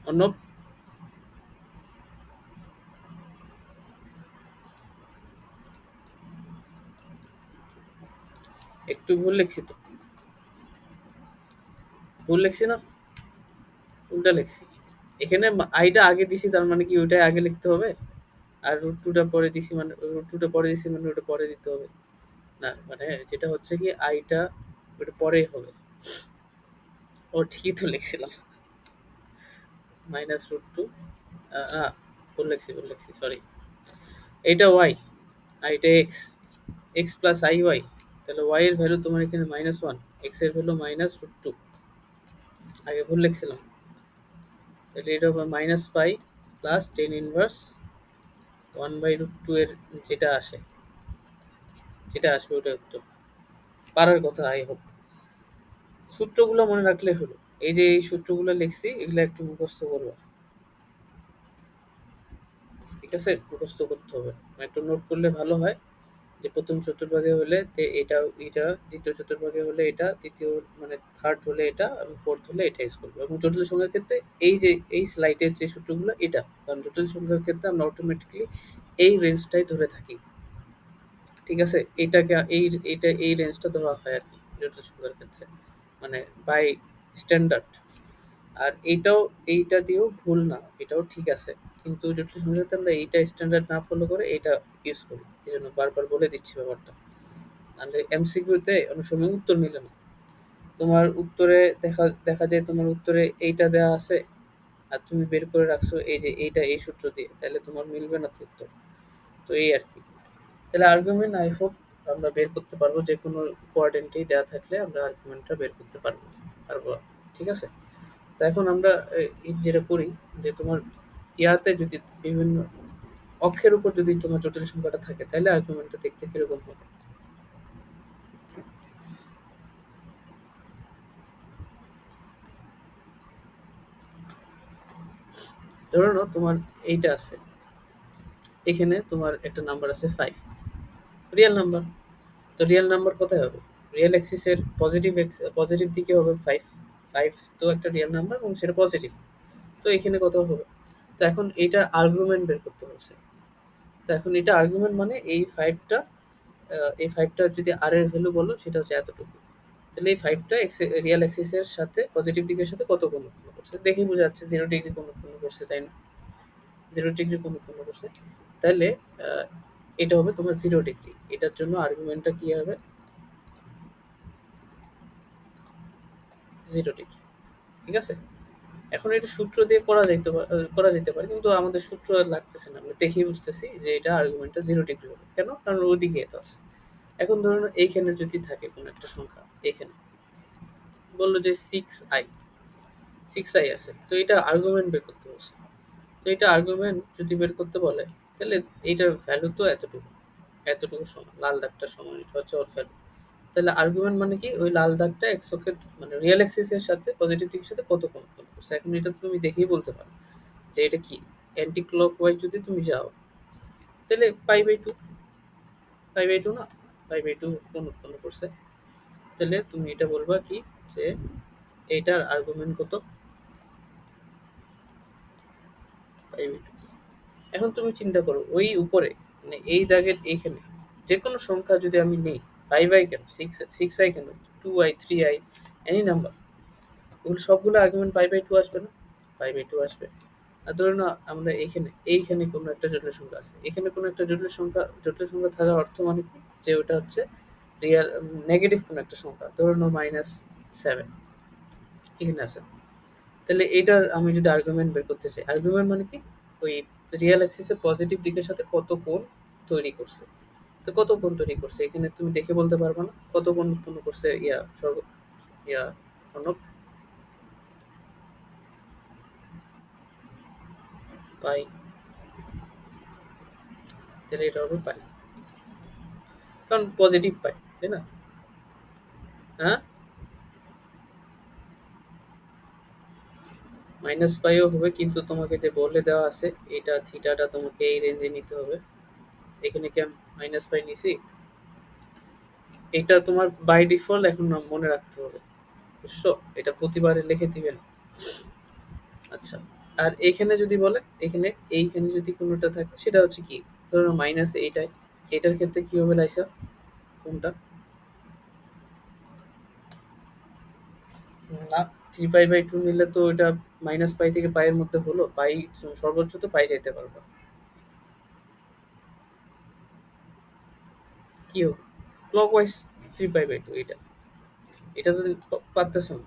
অন্য একটু ভুল লিখছি তো, ভুল লিখছি না? উল্টা লিখছি। এখানে আইটা আগে দিছি, তার মানে কি ওইটাই আগে লিখতে হবে? আর রুট টুটা পরে দিছি মানে রুট টুটা পরে দিছি মানে ওটা পরে দিতে হবে? না, মানে যেটা হচ্ছে কি আইটা ওটা পরেই হবে। ও ঠিকই তো লিখছিলাম, মাইনাস রুট টু। ভুল লিখছি সরি। এইটা ওয়াই, আর এটা x, x plus i y. তাহলে ওয়াই এর ভ্যালু তোমার এখানে মাইনাস ওয়ান, এক্স এর ভ্যালু মাইনাস রুট টু। আগে ভুল লিখছিলাম। তাহলে এটা হবে minus pi plus tan inverse one by root two এর যেটা আসে, যেটা আসবে ওটা উত্তর। পারার কথা আই হোপ। সূত্রগুলো মনে রাখলে হলো। এই যে এই সূত্রগুলো লিখছি এগুলো একটু মুখস্থ করবো, ঠিক আছে? মুখস্থ করতে হবে, একটু নোট করলে ভালো হয়। যে প্রথম চতুর্ভাগে হলে এটা এটা, দ্বিতীয় চতুর্ভাগে হলে এটা, তৃতীয় মানে থার্ড হলে এটা, এবং ফোর্থ হলে এটা ইউজ করবো। এবং জটিল সংখ্যার ক্ষেত্রে এই যে এই স্লাইডের যে সূত্রগুলো এটা, কারণ জটিল সংখ্যার ক্ষেত্রে আমরা অটোমেটিকলি এই রেঞ্জটাই ধরে থাকি, ঠিক আছে? এইটাকে এই রেঞ্জটা ধরা হয় আর কি জটিল সংখ্যার ক্ষেত্রে, মানে বাই স্ট্যান্ডার্ড। আর এইটাও এইটা দিয়েও ভুল না, এটাও ঠিক আছে। কিন্তু জটিল সংখ্যার ক্ষেত্রে আমরা এইটা স্ট্যান্ডার্ড না ফলো করে এইটা ইউজ করি, এই জন্য বারবার বলে দিচ্ছি ব্যাপারটা। নাহলে এমসিকিউতে অনেক সময় উত্তর মিলে না। তোমার উত্তরে দেখা দেখা যায় তোমার উত্তরে এইটা দেওয়া আছে, আর তুমি বের করে রাখছো এই যে এইটা এই সূত্র দিয়ে, তাহলে তোমার মিলবে না তো উত্তর। তো এই আর কি। তাহলে আর্গুমেন্ট আই হোপ আমরা বের করতে পারবো, যে কোনো কোয়ার্ডেন্টেই দেওয়া থাকলে আমরা আর্গুমেন্টটা বের করতে পারবো। ঠিক আছে? তো এখন আমরা যেটা করি, যে তোমার ইয়াতে যদি বিভিন্ন অক্ষের উপর যদি তোমার জটিল সংখ্যাটা থাকে তাহলে আর্গুমেন্টটা দেখতে কিরকম হবে। ধরো নাও তোমার এইটা আছে, এখানে তোমার একটা নাম্বার আছে ফাইভ, রিয়েল নাম্বার। তো রিয়েল নাম্বার কোথায় হবে? রিয়েল অ্যাক্সিসের পজিটিভ দিকে হবে ফাইভ। ফাইভ তো একটা রিয়েল নাম্বার এবং সেটা পজিটিভ। তো এখানে কত হবে? তো এখন এইটার আর্গুমেন্ট বের করতে বলছে। তো এখন এটা আর্গুমেন্ট মানে এই ফাইভটা যদি আর এর ভ্যালু বলো সেটা হচ্ছে এতটুকু। তাহলে এই ফাইভটা রিয়েল অ্যাক্সিসের সাথে পজিটিভ দিকের সাথে কত কোণ উৎপন্ন করছে দেখে বোঝা যাচ্ছে 0 ডিগ্রি কোণ উৎপন্ন করছে, তাই না? 0 ডিগ্রি কোণ উৎপন্ন করছে। তাহলে আহ, এটা হবে তোমার 0 ডিগ্রি। এটার জন্য আর্গুমেন্টটা কি হবে? 0 ডিগ্রি, ঠিক আছে? এখন এটা সূত্র দিয়ে করা যেতে পারে, কিন্তু আমাদের সূত্র আর লাগতেছে না, আমরা দেখেই বুঝতেছি যে এটা আর্গুমেন্টটা 0 ডিগ্রি হবে। কেন? কারণ ওদিকে এটা আছে। এখন ধরুন এইখানে যদি থাকে কোনো একটা সংখ্যা, এখানে বললো যে সিক্স আই আছে, তো এটা আর্গুমেন্ট বের করতে বলছে। তো এটা আর্গুমেন্ট যদি বের করতে বলে, তাহলে এইটার ভ্যালু তো এতটুকু, এতটুকু সমান, লাল দাগটার সমান, এটা হচ্ছে ওর ভ্যালু। তাহলে আর্গুমেন্ট মানে কি, ওই লাল দাগটা এক্স অক্ষের মানে রিয়েল এক্সিস এর সাথে পজিটিভ দিকের সাথে কত কোণ উৎপন্ন করছে। এখন এটা তুমি দেখেই বলতে পারো যে এটা কি। অ্যান্টি ক্লক ওয়াইজ যদি তুমি যাও তাহলে পাই বাই 2, পাই বাই 2 না, পাই বাই 2 কোণ উৎপন্ন করছে। তাহলে তুমি এটা বলবা কি যে এইটার আর্গুমেন্ট কত, পাই বাই 2। এখন তুমি চিন্তা করো ওই উপরে মানে এই দাগের এইখানে যে কোনো সংখ্যা যদি আমি নেই, 5i কেন, 6i কেন, 2i, 3i, এনি নাম্বার, ওগুলো সবগুলো আর্গুমেন্ট পাই বাই 2 আসবে না? পাই বাই 2 আসবে। আর ধরে নাও আমরা এইখানে কোনো একটা জটিল সংখ্যা আছে, এখানে কোনো একটা জটিল সংখ্যা থাকার অর্থ মানে কি, যে ওটা হচ্ছে রিয়াল নেগেটিভ কোনো একটা সংখ্যা, ধরে নাও -7 এখানে আছে। তাহলে এটার আমি যদি আর্গুমেন্ট বের করতে চাই, আর্গুমেন্ট মানে কি, ওই রিয়েল অ্যাক্সিসের পজিটিভ দিকের সাথে কত কোণ তৈরি করছে। তো কত কোণ তৈরি করছে এখানে তুমি দেখে বলতে পারবে না? কত কোণ উৎপন্ন করছে ইয়া অনক, পাই, তাহলে এটা হবে পাই, কারণ পজিটিভ পাই, তাই না? হ্যাঁ, -পাইও হবে, কিন্তু তোমাকে যে বলে দেওয়া আছে এটা থিটাটা তোমাকে এই রেঞ্জে নিতে হবে। এখানে কি আমি -পাই নিছি? এটা তোমার বাই ডিফল্ট এখন মনে রাখতে হবে, বুঝছো? এটা প্রতিবারে লিখে দিবেন। আচ্ছা, আর এখানে যদি বলে এইখানে যদি কোনোটা থাকে সেটা হচ্ছে কি, ধরো এইটাই, এটার ক্ষেত্রে কি হবে লাইসা, কোনটা? না, 3π/2 নিলে তো এটা -পাই থেকে পাই এর মধ্যে হলো, পাই সর্বোচ্চ তো পাই যাইতে পারবে। কি হবে? ক্লকওয়াইজ 3π/2, এটা যদি পারতেছো না,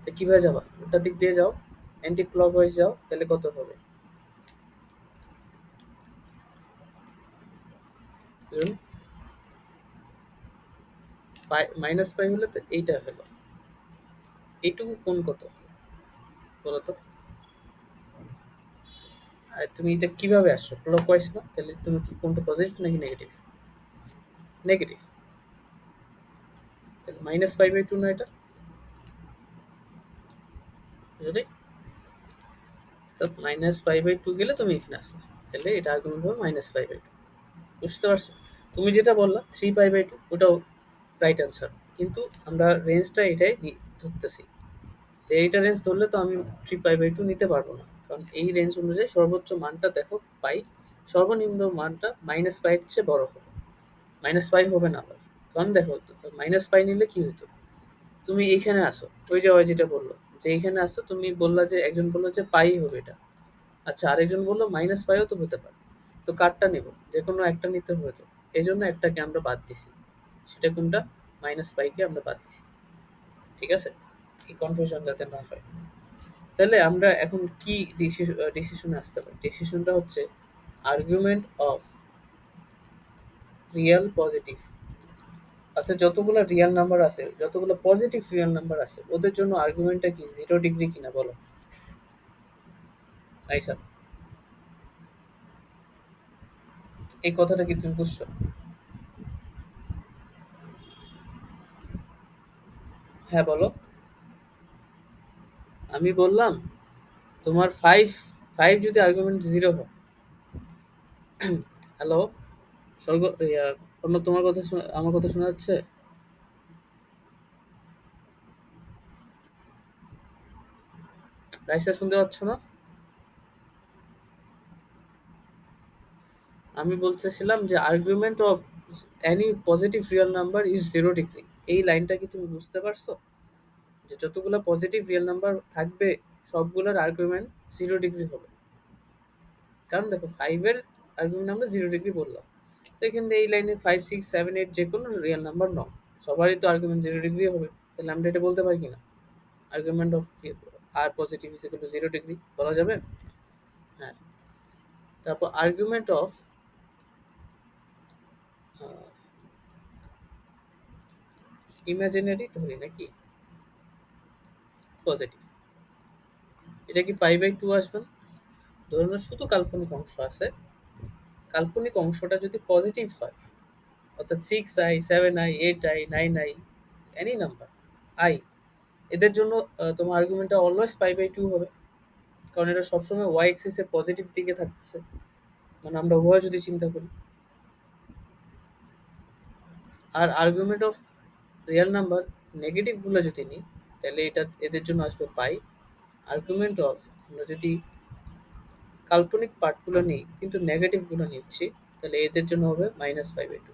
তা কিভাবে যাবা? ওটার দিক দিয়ে যাও, অ্যান্টি ক্লকওয়াইজ যাও, তাহলে কত হবে? বুঝুন, -পাই হলে তো এইটা হলো, এইটুকু কোণ কত বলো তো? আর তুমি এটা কিভাবে আসছো, ক্লকওয়াইজ না? তাহলে তুমি কি কোনটা, পজিটিভ নাকি নেগেটিভ? নেগেটিভ। তাহলে -পাই/2 না এটা, যদি তো -পাই/2 গেলে তুমি এখানে আসো, তাহলে এটা আর্গুমেন্ট হবে -পাই/2। বুঝতে পারছো? তুমি যেটা বললা 3π/2 ওটাও রাইট অ্যান্সার, কিন্তু আমরা রেঞ্জটা এটাই ধরতেছি। তো এইটা রেঞ্জ ধরলে তো আমি 3π/2 নিতে পারবো না, কারণ এই রেঞ্জ অনুযায়ী সর্বোচ্চ মানটা দেখো পাই, সর্বনিম্ন মানটা -পাই এর চেয়ে বড় হবে। -পাই হবে না আবার, কারণ দেখো -পাই নিলে কি হতো, তুমি এইখানে আসো, ওই যে ওই যেটা বললো যে এইখানে আসো, তুমি বললা যে একজন বললো যে পাই হবে এটা, আচ্ছা আরেকজন বললো -পাইও তো হতে পারে, তো কারটা নেব, যে কোনো একটা নিতে হবে তো, এই জন্য একটাকে আমরা বাদ দিছি, সেটা কোনটা, -পাইকে আমরা বাদ দিছি। ঠিক আছে, এই কনফিউশন যাতে না হয়। তাহলে আমরা এখন কি ডিসিশনে আসতে পারি? ডিসিশনটা হচ্ছে আর্গুমেন্ট অফ রিয়েল পজিটিভ, অর্থাৎ যতগুলো রিয়েল নাম্বার আছে, যতগুলো পজিটিভ রিয়েল নাম্বার আছে, ওদের জন্য আর্গুমেন্টটা কি 0 ডিগ্রি কিনা বলো। আইসা, এই কথাটা কি তুমি বুঝছো? হ্যাঁ বলো। আমি বললাম তোমার ফাইভ, ফাইভ যদি আর্গুমেন্ট 0 হয়, হ্যালো, স্বর্গ অন্য তোমার কথা আমার কথা শোনা যাচ্ছে? রাইসা শুনতে পাচ্ছ না? আমি বলতেছিলাম যে argument of any positive real number is 0 degree. এই লাইনটা কি তুমি বুঝতে পারছো, যে যতগুলো পজিটিভ রিয়েল নাম্বার থাকবে সবগুলোর আর্গুমেন্ট 0 ডিগ্রি হবে। কারণ দেখো ফাইভের আর্গুমেন্ট আমরা 0 ডিগ্রি বললাম, তো এখানে এই লাইনে 5, 6, 7, 8 যে কোনো রিয়েল নাম্বার নাও, সবারই তো আর্গুমেন্ট 0 ডিগ্রি হবে। তাহলে আমরা এটা বলতে পারি কিনা, argument of r positive is equal to 0 degree, বলা যাবে? হ্যাঁ। তারপর আর্গুমেন্ট অফ ইমাজিনারি ধরি নাকি পজিটিভ, এটা কি পাই/2 আসবে না? ধরুন শুধু কাল্পনিক অংশ আছে, কাল্পনিক অংশটা যদি পজিটিভ হয়, অর্থাৎ 6i, 7i, 8i, 9i, any number i, এদের জন্য তোমার আর্গুমেন্টটা অলওয়েজ π/2 হবে। কারণ এটা সবসময় ওয়াই এক্সিসে পজিটিভ দিকে থাকতেছে, মানে আমরা উভয় যদি চিন্তা করি। আর আর্গুমেন্ট অফ রিয়েল নাম্বার নেগেটিভগুলো যদি নিই, তাহলে এটা এদের জন্য আসবে পাই। আর্গুমেন্ট অফ আমরা যদি কাল্পনিক পার্টগুলো নিই কিন্তু নেগেটিভগুলো নিচ্ছি, তাহলে এদের জন্য হবে -π/2।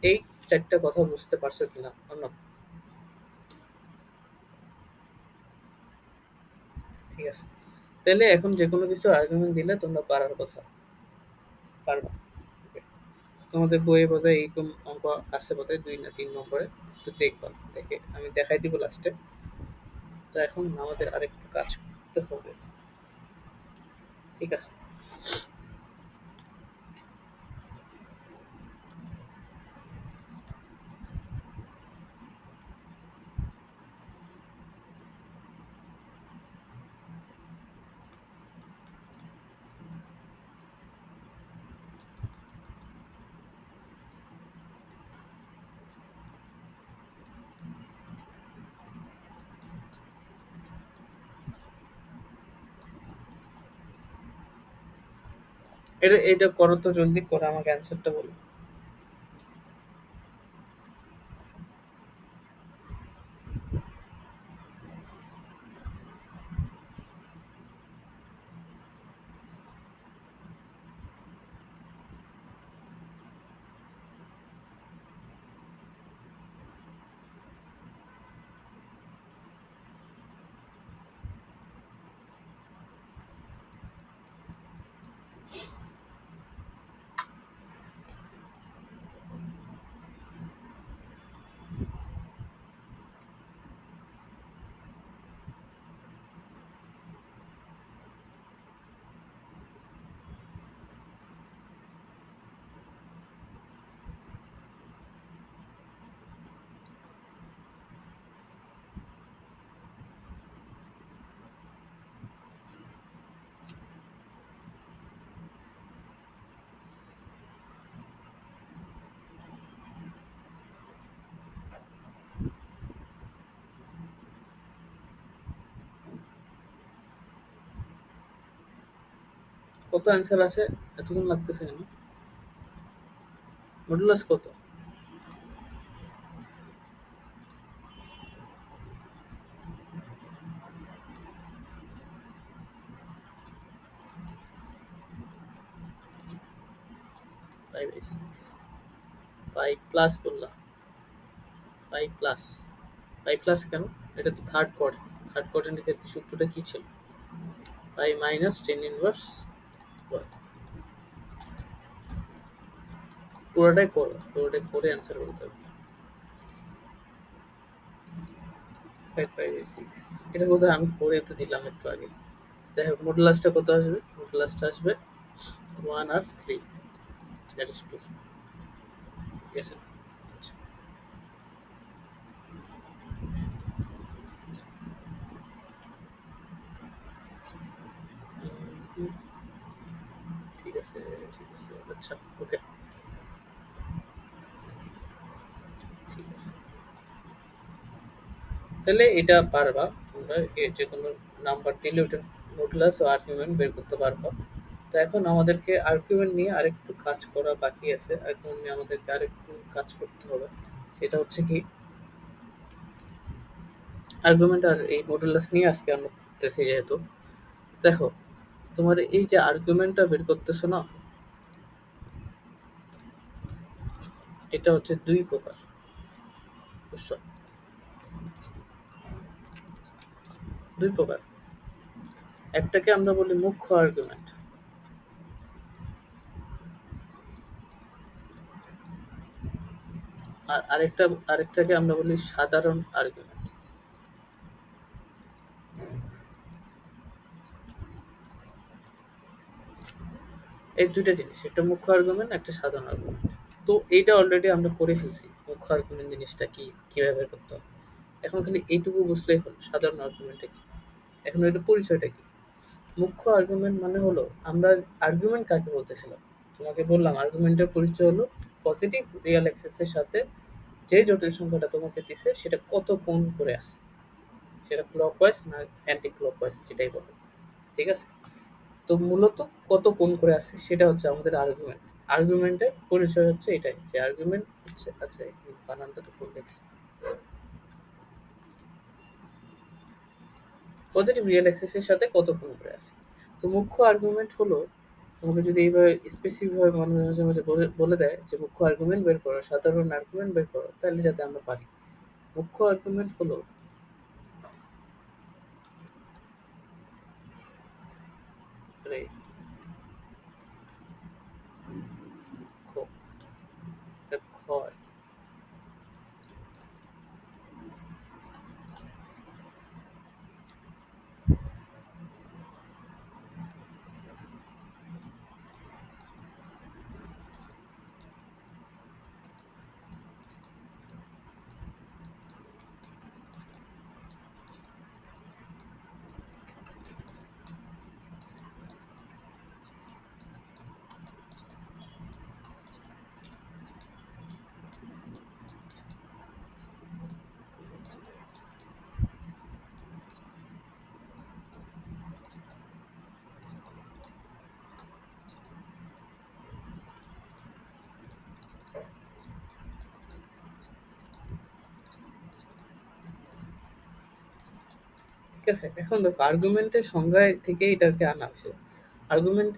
এই চারটা কথা বুঝতে পারছো কিনা অন্য? ঠিক আছে, তাহলে এখন যে কোনো কিছু আর্গুমেন্ট দিলে তোমরা পারার কথা পারবা। Okay. তোমাদের বইয়ে বোধহয় এইরকম অঙ্ক আসছে বোধহয় 2 না 3 নম্বরে, একটু দেখবা, দেখে আমি দেখাই দিব লাস্টে। তো এখন আমাদের আরেকটু কাজ করতে হবে। ঠিক আছে, এটা এটা করো তো, জলদি করে আমাকে অ্যান্সারটা বলো। কত অ্যান্সার আসে? এতক্ষণ লাগতেছে কেন? মডুলাস কত? 5/6, পাই প্লাস বললা? পাই প্লাস? পাই প্লাস কেন? এটা তো থার্ড কোয়াড্রেন্ট। থার্ড কোয়াড্রেন্টের ক্ষেত্রে সূত্রটা কি ছিল? Pi minus tan inverse. পুরোটাই করো, পুরোটাই করে অ্যান্সার বলতে হবে। 5/6, এটা বোধহয় আমি করে তো দিলাম একটু আগে। যাই হোক, মডুলাসটা কত আসবে? মডুলাসটা আসবে 1 আর 3, দ্যাট ইজ 2। ঠিক আছে, আচ্ছা। উম, ঠিক আছে, ঠিক আছে, আচ্ছা, ওকে, ঠিক আছে। তাহলে এটা পারবা তোমরা, এর যে কোনো নাম্বার দিলে ওটার মডুলাস ও আর্গুমেন্ট বের করতে পারবা। তো এখন আমাদেরকে আর্গুমেন্ট নিয়ে আরেকটু কাজ করা বাকি আছে। আর্গুমেন্ট নিয়ে আমাদেরকে আরেকটু কাজ করতে হবে। সেটা হচ্ছে কি, আর্গুমেন্ট আর এই মডুলাস নিয়ে আজকে আমরা করতেছি যেহেতু। দেখো, তোমার এই যে আর্গুমেন্টটা বের করতেছো না, এটা হচ্ছে 2 প্রকার, বুঝছো? 2 প্রকার। একটাকে আমরা বলি মুখ্য আর্গুমেন্ট, আর আরেকটাকে আমরা বলি সাধারণ আর্গুমেন্ট। এই 2টা জিনিস, একটা মুখ্য আর্গুমেন্ট, একটা সাধারণ আর্গুমেন্ট। তো এইটা অলরেডি আমরা করে ফেলছি, মুখ্য আর্গুমেন্ট জিনিসটা কি, কিভাবে বের করতে হবে। এখন খালি এইটুকু বুঝলেই হলো সাধারণ আর্গুমেন্টটা কি। এখন এটা পরিচয়টা কি? মুখ্য আর্গুমেন্ট মানে হলো, আমরা আর্গুমেন্ট কাকে বলতেছিলাম? তোমাকে বললাম আর্গুমেন্টের পরিচয় হলো পজিটিভ রিয়েল অ্যাক্সিসের সাথে যে জটিল সংখ্যাটা তোমাকে দিছে সেটা কত কোণ করে আছে, সেটা ক্লকওয়াইজ না অ্যান্টি ক্লকওয়াইজ যেটাই বলো, ঠিক আছে? তো মূলত কত কোণ করে আছে সেটা হচ্ছে আমাদের আর্গুমেন্ট। আর্গুমেন্টের পরিচয় হচ্ছে এটাই, যে আর্গুমেন্ট হচ্ছে, আচ্ছা এই বানানটা তো ভুল লিখছি, পজিটিভ রিয়েল অ্যাক্সিসের সাথে কত কোণ করে আছে। তো মুখ্য আর্গুমেন্ট হলো, তোমাকে যদি এইভাবে স্পেসিফিক ভাবে মাঝে মাঝে বলে বলে দেয় যে মুখ্য আর্গুমেন্ট বের করো, সাধারণ আর্গুমেন্ট বের করো, তাহলে যাতে আমরা পারি। মুখ্য আর্গুমেন্ট হলো রে খ, এটা খ। ঠিক আছে, এখন দেখো আর্গুমেন্টের সংজ্ঞায় থেকে এটাকে আনা হয়েছে। আর্গুমেন্ট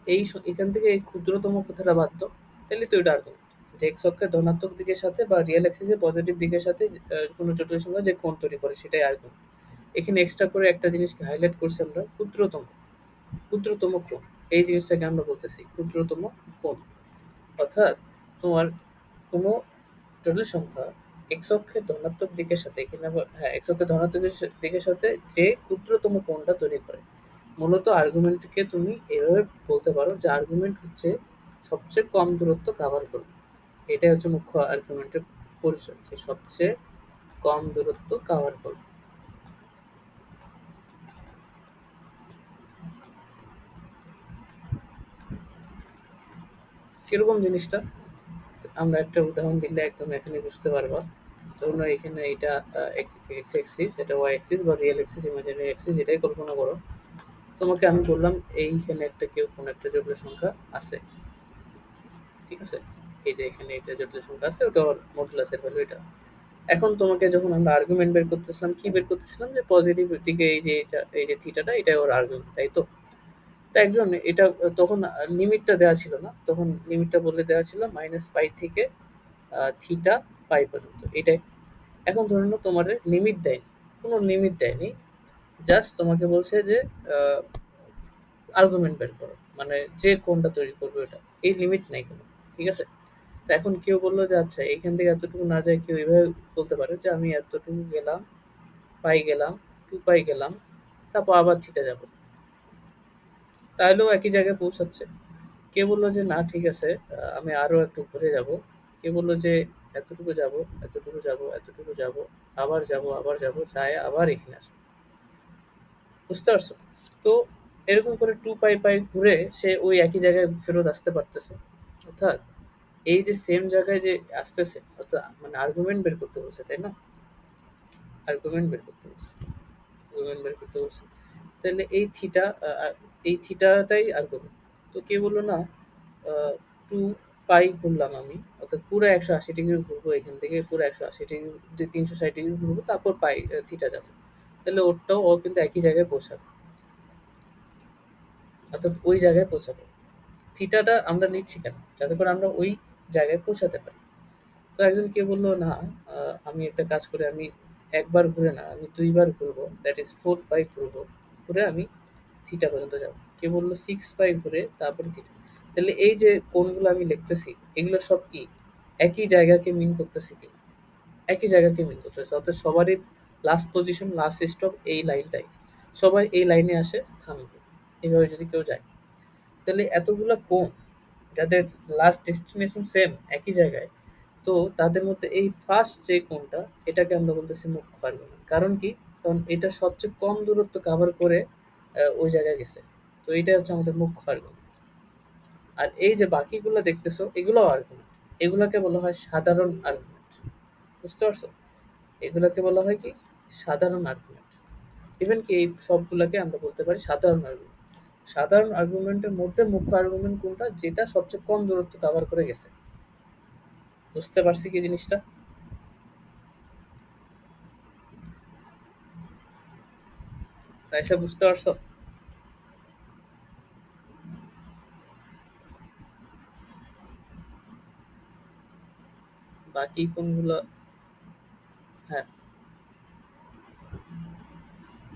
এখান থেকে এই ক্ষুদ্রতম কথাটা বাদ দাও, তাহলে তো এটা আর্গুমেন্ট, যে এক্স অক্ষের ধনাত্মক দিকের সাথে বা রিয়েল অ্যাক্সিসের পজিটিভ দিকের সাথে কোনো জটিল সংখ্যা যে কোণ তৈরি করে সেটাই আর্গুমেন্ট। এখানে এক্সট্রা করে একটা জিনিসকে হাইলাইট করছি আমরা, ক্ষুদ্রতম। ক্ষুদ্রতম কোণ, এই জিনিসটাকে আমরা বলতেছি ক্ষুদ্রতম কোণ। অর্থাৎ তোমার কোনো জটিল সংখ্যা এক্স অক্ষের ধনাত্মক দিকের সাথে, এখানে আবার হ্যাঁ এক্স অক্ষের ধনাত্মক দিকের সাথে যে ক্ষুদ্রতম কোণটা তৈরি করে, মূলত আর্গুমেন্টকে তুমি এভাবে বলতে পারো যে আর্গুমেন্ট হচ্ছে সবচেয়ে কম দূরত্ব কাভার করবে। এটাই হচ্ছে মুখ্য আর্গুমেন্টের পরিচয়, যে সবচেয়ে কম দূরত্ব কাভার করবে। কিরকম জিনিসটা আমরা একটা উদাহরণ দিলে একদম এখানে বুঝতে পারবা। ধরুন এখানে এটা এক্স এক্সিস, এটা ওয়াই এক্সিস বা রিয়েল এক্সিস, ইমাজিনারি এক্সিস, যেটাই কল্পনা করো। তোমাকে আমি বললাম এইখানে একটা কেউ কোনো একটা জটিল সংখ্যা আছে, ঠিক আছে? এই যে এখানে এটা জটিল সংখ্যা আছে, ওটা ওর মডুলাসের ভ্যালু এটা। এখন তোমাকে যখন আমরা আর্গুমেন্ট বের করতেছিলাম, কি বের করতেছিলাম, যে পজিটিভ দিকে এই যে এই যে থিটাটা, এটাই ওর আর্গুমেন্ট, তাই তো? তা একজন এটা তখন লিমিটটা দেওয়া ছিল না, তখন লিমিটটা বলে দেওয়া ছিল মাইনাস পাই থেকে থিটা পাই পর্যন্ত, এটাই। এখন ধরে নাও তোমার লিমিট দেয়নি, কোনো লিমিট দেয়নি, জাস্ট তোমাকে বলছে যে আর্গুমেন্ট বের করো, মানে যে কোনটা তৈরি করবে ওটা, এই লিমিট নাই কোনো, ঠিক আছে? তো এখন কেউ বললো যে আচ্ছা এখান থেকে এতটুকু না যায়, কেউ এভাবে বলতে পারে যে আমি এতটুকু গেলাম, পাই গেলাম, টু পাই গেলাম, তারপর আবার থিটা যাব, তাহলেও একই জায়গায় পৌঁছাচ্ছে। কে বললো যে না ঠিক আছে, আমি আরো একটু ঘুরে যাব। কে বললো যে এতটুকু যাব, এতটুকু যাব, এতটুকু যাব, আবার যাব, আবার যাব, যায় আবার এখানে আসবো। বুঝতে পারছো? তো এরকম করে টু পাই পাই ঘুরে সে ওই একই জায়গায় ফেরত আসতে পারতেছে। অর্থাৎ এই যে সেম জায়গায় যে আসতেছে, অর্থাৎ মানে আর্গুমেন্ট বের করতে বলছে, তাই না? আর্গুমেন্ট বের করতে বলছে, আর্গুমেন্ট বের করতে বলছে। তাহলে এই থিটা, এই থিটাটাই আর্গুমেন্ট। তো কে বললো না, টু পাই ঘুরলাম আমি, অর্থাৎ পুরো 180 ডিগ্রি ঘুরবো, এখান থেকে পুরো 180 ডিগ্রি, 360 ডিগ্রি ঘুরবো, তারপর পাই থিটা যাবে। তাহলে ওরটাও ও কিন্তু একই জায়গায় পৌঁছাবে, অর্থাৎ ওই জায়গায় পৌঁছাবে। থিটাটা আমরা নিচ্ছি কেন, যাতে করে আমরা ওই জায়গায় পৌঁছাতে পারি। তো একজন কে বললো না, আমি একটা কাজ করে আমি একবার ঘুরে না, আমি 2 বার ঘুরবো, দ্যাট ইজ 4 পাই ঘুরবো, ঘুরে আমি থিটা পর্যন্ত যাবো। কে বললো 6 পাই ঘুরে তারপরে থিটা। তাহলে এই যে কোণগুলো আমি লিখতেছি, এগুলো সব কি একই জায়গাকে মিন করতেছি কিনা? একই জায়গাকে মিন করতেছে, অর্থাৎ সবারই লাস্ট পজিশন, লাস্ট স্টপ এই লাইনটাই, সবাই এই লাইনে আসে থামবে। এইভাবে যদি কেউ যায়, তাহলে এতগুলা কোণ যাদের লাস্ট ডেস্টিনেশন সেম একই জায়গায়, তো তাদের মধ্যে এই ফার্স্ট যে কোণটা, এটাকে আমরা বলতেছি মুখ্য আর্গুমেন্ট। কারণ কি? কারণ এটা সবচেয়ে কম দূরত্ব কাভার করে ওই জায়গায় গেছে। তো এইটা হচ্ছে আমাদের মুখ্য আর্গুমেন্ট। আর এই যে বাকিগুলো দেখতেছো, এগুলো আর্গুমেন্ট। এগুলাকে বলা হয় সাধারণ আর্গুমেন্ট। বুঝতে পারছো? এগুলাকে বলা হয় কি? সাধারণ আর্গুমেন্ট। ইভেন কি এই সবগুলাকে আমরা বলতে পারি সাধারণ আর্গুমেন্ট। সাধারণ আর্গুমেন্টের মধ্যে মুখ্য আর্গুমেন্ট কোনটা? যেটা সবচেয়ে কম দূরত্ব কভার করে গেছে। বুঝতে পারছি কি জিনিসটা? রাইসা, বুঝতে পারছো? বাকি কোনগুলো? হ্যাঁ,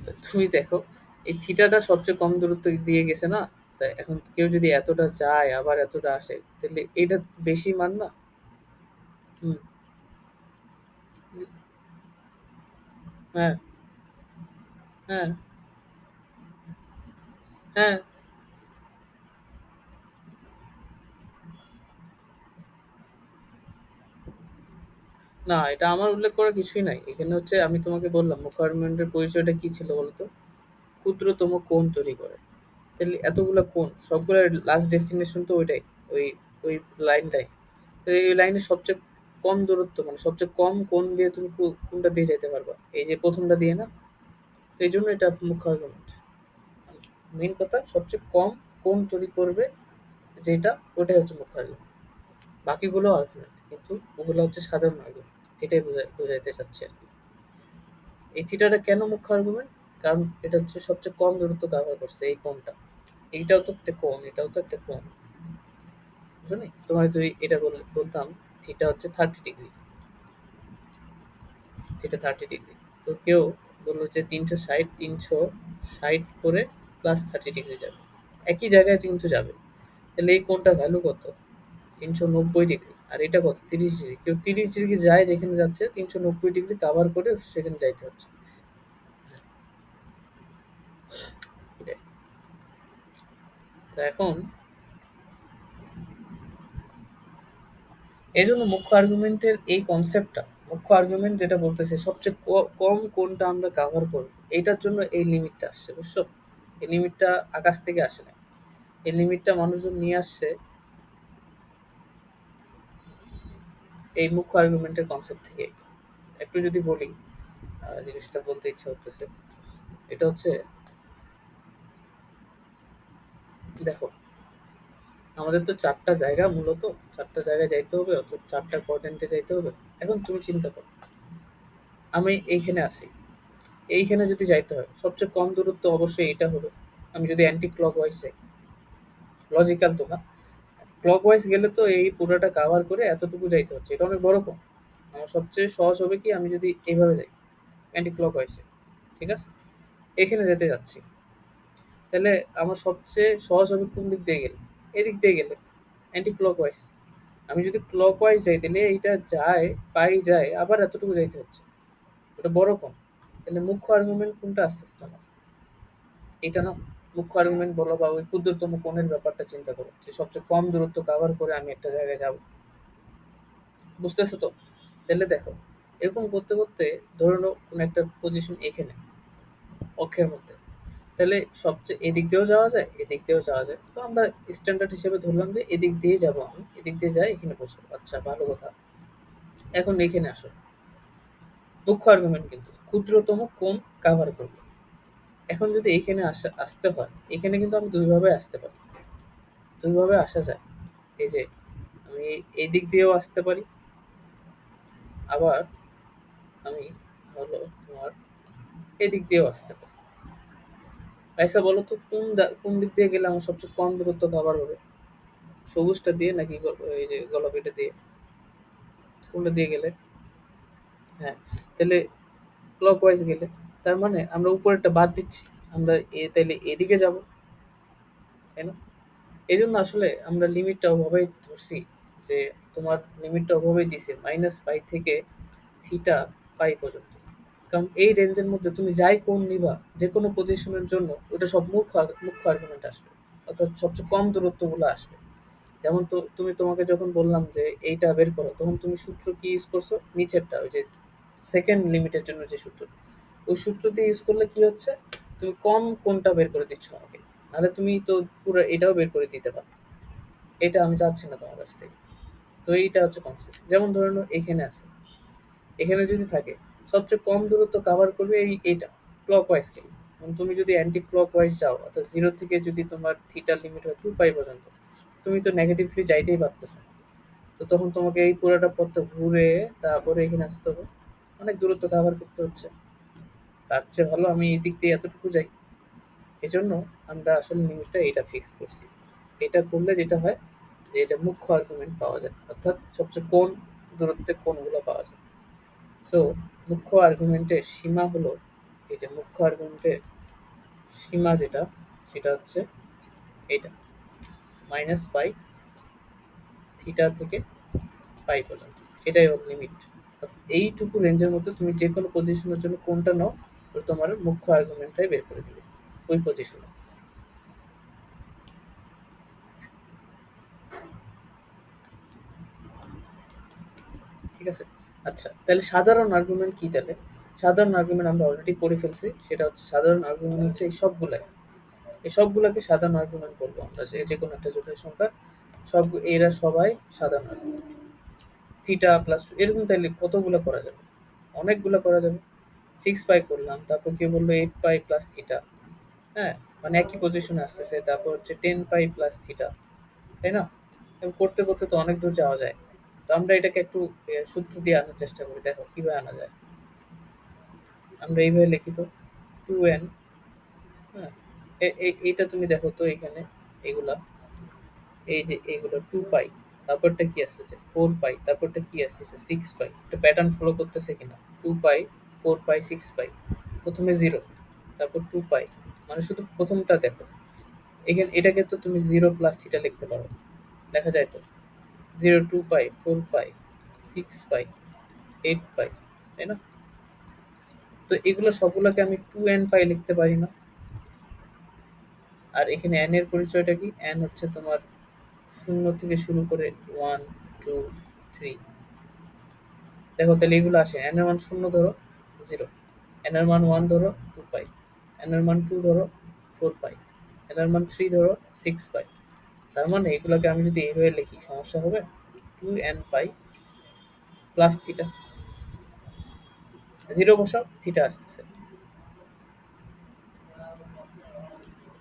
তো তুমি দেখো, এই থিটাটা সবচেয়ে কম দূরত্ব দিয়ে গেছে না? তাই এখন কেউ যদি এতটা যায় আবার এতটা আসে, তাহলে এটা বেশি মান না? হুম। হ্যাঁ, হ্যাঁ, হ্যাঁ। না, এটা আমার উল্লেখ করার কিছুই নাই। এখানে হচ্ছে আমি তোমাকে বললাম মুখ্য আর্গুমেন্টের পরিচয়টা কি ছিল বলতো? ক্ষুদ্রতম কোণ তৈরি করে। তাহলে এতগুলা কোণ সবগুলোর লাস্ট ডেস্টিনেশন তো ওইটাই, ওই ওই লাইনটাই। তো এই লাইনের সবচেয়ে কম দূরত্ব, মানে সবচেয়ে কম কোণ দিয়ে তুমি কোনটা দিয়ে যেতে পারবা? এই যে প্রথমটা দিয়ে না? তো এই জন্য এটা মুখ্য আর্গুমেন্ট। মেইন কথা সবচেয়ে কম কোণ তৈরি করবে যেটা, ওটাই হচ্ছে মুখ্য আর্গুমেন্ট। বাকিগুলো আর্গুমেন্ট, কিন্তু ওগুলো হচ্ছে সাধারণ আর্গুমেন্ট। এটাই বোঝাইতে চাচ্ছি আর কি। এই থিটাটা কেন মুখ্য আর্গুমেন্ট? কারণ এটা হচ্ছে সবচেয়ে কম দূরত্ব কভার করছে এই কোণটা। এইটাও তো একটা কোণ, এটাও তো একটা কোণ। বুঝছো নি? তোমার যদি এটা বলতাম থিটা হচ্ছে 30 ডিগ্রি, থিটা 30 ডিগ্রি, তো কেউ বললো যে 360 করে +30 ডিগ্রি যাবে, একই জায়গায় কিন্তু যাবে। তাহলে এই কোণটা ভ্যালু কত? 390 ডিগ্রি। আর এটা কত? 30 ডিগ্রি। কেউ 30 ডিগ্রি যায় যেখানে যাচ্ছে, 390 ডিগ্রি কাভার করে সেখানে যাইতে হচ্ছে। এটাই। তো এখন এই জন্য মুখ্য আর্গুমেন্টের এই কনসেপ্টটা, মুখ্য আর্গুমেন্ট যেটা বলতেছে সবচেয়ে কম কোনটা আমরা কাভার করব, এইটার জন্য এই লিমিটটা আসছে, বুঝছো? এই লিমিটটা আকাশ থেকে আসে না। এই লিমিটটা মানুষজন নিয়ে আসছে এই মুখ্য আর্গুমেন্টের কনসেপ্ট থেকে। একটু যদি বলি, জিনিসটা বলতে ইচ্ছা হতেছে। এটা হচ্ছে, দেখো, আমাদের তো চারটা জায়গা মূলত, চারটা জায়গায় যাইতে হবে, অত চারটা কোয়াড্রেন্টে যাইতে হবে। এখন তুমি চিন্তা করো, আমি এইখানে আছি, এইখানে যদি যাইতে হয় সবচেয়ে কম দূরত্ব অবশ্যই এটা হবে। আমি যদি অ্যান্টি ক্লক ওয়াইজ যাই, লজিক্যাল তো না? ক্লক ওয়াইজ গেলে তো এই পুরোটা কাভার করে এতটুকু যাইতে হচ্ছে, এটা অনেক বড় কম। আমার সবচেয়ে সহজ হবে কি, আমি যদি এইভাবে যাই অ্যান্টি ক্লক ওয়াইজে, ঠিক আছে, এখানে যেতে যাচ্ছি, তাহলে আমার সবচেয়ে সহজ হবে কোন দিক দিয়ে গেলে? এদিক দিয়ে গেলে, অ্যান্টি ক্লক ওয়াইজ। আমি যদি ক্লক ওয়াইজ যাই তাহলে এইটা যায়, পাই যায়, আবার এতটুকু যাইতে হচ্ছে, ওটা বড় কম। তাহলে মুখ্য আর্গুমেন্ট কোনটা আসতে আসতে আমার? এটা না? মুখ্য আর্গুমেন্ট বলো বা ওই ক্ষুদ্রতম কোণের ব্যাপারটা চিন্তা করো, যে সবচেয়ে কম দূরত্ব কাভার করে আমি একটা জায়গায় যাব। বুঝতেছো তো? তাহলে দেখো, এরকম করতে করতে ধরে নাও কোনো একটা পজিশন এখানে অক্ষের মধ্যে, তাহলে সবচেয়ে এদিক দিয়েও যাওয়া যায়, এদিক দিয়েও যাওয়া যায়। তো আমরা স্ট্যান্ডার্ড হিসেবে ধরলাম যে এদিক দিয়ে যাব, আমি এদিক দিয়ে যাই, এখানে বসবো, আচ্ছা ভালো কথা। এখন এখানে আসো, মুখ্য আর্গুমেন্ট কিন্তু ক্ষুদ্রতম কোণ কাভার করবে। এখন যদি এখানে আসতে হয়, এখানে কিন্তু আমি দুইভাবে আসতে পারি, দুইভাবে আসা যায়। এই যে আমি এই দিক দিয়েও আসতে পারি, আবার আমি হলো তোমার এদিক দিয়েও আসতে পারি। আচ্ছা বলো তো কোন দিক দিয়ে গেলে আমার সবচেয়ে কম দূরত্ব কভার হবে? সবুজটা দিয়ে নাকি এই যে গোলাপিটা দিয়ে? কোনটা দিয়ে গেলে? হ্যাঁ, তাহলে ক্লক ওয়াইজ গেলে, তার মানে আমরা উপরেরটা বাদ দিচ্ছি, আমরা তাইলে এদিকে যাব, তাই না? এই জন্য আসলে আমরা লিমিটটা ওভাবেই ধরছি, যে তোমার লিমিটটা ওভাবেই দিছে -পাই থেকে থিটা পাই পর্যন্ত। কারণ এই রেঞ্জের মধ্যে তুমি যাই কোণ নিবা, যে কোনো পজিশনের জন্য ওটা সব মুখ্য আর্গুমেন্ট আসবে, অর্থাৎ সবচেয়ে কম দূরত্বগুলো আসবে। যেমন তো তুমি, তোমাকে যখন বললাম যে এইটা বের করো, তখন তুমি সূত্র কি ইউজ করছো? নিচেরটা, ওই যে সেকেন্ড লিমিটের জন্য যে সূত্র, ওই সূত্র দিয়ে ইউজ করলে কি হচ্ছে, তুমি কম কোণটা বের করে দিচ্ছ আমাকে। নাহলে তুমি তো পুরো এটাও বের করে দিতে পারো। এটা আমি চাচ্ছি না তোমার কাছ থেকে। তো এইটা হচ্ছে কনসেপ্ট। যেমন ধরে নাও এখানে আছে, এখানে যদি থাকে সবচেয়ে কম দূরত্ব কাভার করবে এইটা ক্লক ওয়াইজ কেন। তুমি যদি অ্যান্টি ক্লক ওয়াইজ যাও অর্থাৎ জিরো থেকে যদি তোমার থিটার লিমিট হয় 2 পাই পর্যন্ত, তুমি তো নেগেটিভলি যাইতেই পারতেছো। তো তখন তোমাকে এই পুরোটা পথটা ঘুরে তারপরে এখানে আসতে হবে, অনেক দূরত্ব কাভার করতে হচ্ছে। তার চেয়ে ভালো আমি এই দিক দিয়ে এতটুকু যাই। এজন্য আমরা আসলে লিমিটটা এটা ফিক্স করছি। এটা করলে যেটা হয় যে এটা মুখ্য আর্গুমেন্ট পাওয়া যায়, অর্থাৎ সবচেয়ে কোন দূরত্বে কোনগুলো পাওয়া যায়। সো মুখ্য আর্গুমেন্টের সীমা হলো, এই যে মুখ্য আর্গুমেন্টের সীমা যেটা, সেটা হচ্ছে এটা -পাই থিটা থেকে পাই পর্যন্ত, এটাই ওর লিমিট। অর্থাৎ এইটুকু রেঞ্জের মধ্যে তুমি যে কোনো পজিশনের জন্য কোনটা নাও, ওটা তোমার মুখ্য আর্গুমেন্টটাই বের করে দিবে ওই পজিশনে। ঠিক আছে? আচ্ছা, তাহলে সাধারণ আর্গুমেন্ট কি তাহলে? সাধারণ আর্গুমেন্ট আমরা অলরেডি পড়ে ফেলছি। সেটা হচ্ছে সাধারণ আর্গুমেন্ট হচ্ছে এই সবগুলাকে সাধারণ আর্গুমেন্ট বলবো আমরা, যে কোনো একটা জটিল সংখ্যা সব, এরা সবাই সাধারণ আর্গুমেন্ট। থিটা প্লাস টু এরকম তাইলে কতগুলো করা যাবে? অনেকগুলো করা যাবে। 6 পাই করলাম, তারপর কি বললো 8 পাই প্লাস থিটা, হ্যাঁ, মানে একই পজিশনে আসতেছে। তারপর হচ্ছে 10 পাই প্লাস থিটা, তাই না? এবং করতে করতে তো অনেক দূর যাওয়া যায়। তো আমরা এটাকে একটু সূত্র দিয়ে আনার চেষ্টা করি, দেখো কিভাবে আনা যায়। আমরা এইভাবে লিখি তো 2n, হ্যাঁ, এইটা তুমি দেখো তো এখানে এগুলা, এই যে এগুলো 2 পাই, তারপরটা কি আসতেছে 4 পাই, তারপরটা কি আসতেছে 6 পাই, একটা প্যাটার্ন ফলো করতেছে কিনা। 2 পাই, 4 পাই, 6 পাই, প্রথমে জিরো, তারপর 2 পাই, মানে শুধু প্রথমটা দেখো। এখানে এটাকে তো তুমি জিরো প্লাস থিটা লিখতে পারো, লেখা যায় তো, 0, 2 পাই, 4 পাই, 6 পাই, 8 পাই, তাই না? তো এগুলো সবগুলোকে আমি 2n পাই লিখতে পারি না? আর এখানে n এর পরিচয়টা কি? n হচ্ছে তোমার শূন্য থেকে শুরু করে 1, 2, 3। দেখো তাহলে এগুলো আসে, n এর মান শূন্য ধরো জিরো, n এর মান 1 ধরো 2 পাই, n এর মান 2 ধরো 4 পাই, n এর মান 3 ধরো 6 পাই। তার মানে এগুলোকে আমি যদি এইভাবে লিখি সমস্যা হবে? 2n pi plus theta, zero বসাও থিটা আসতেছে,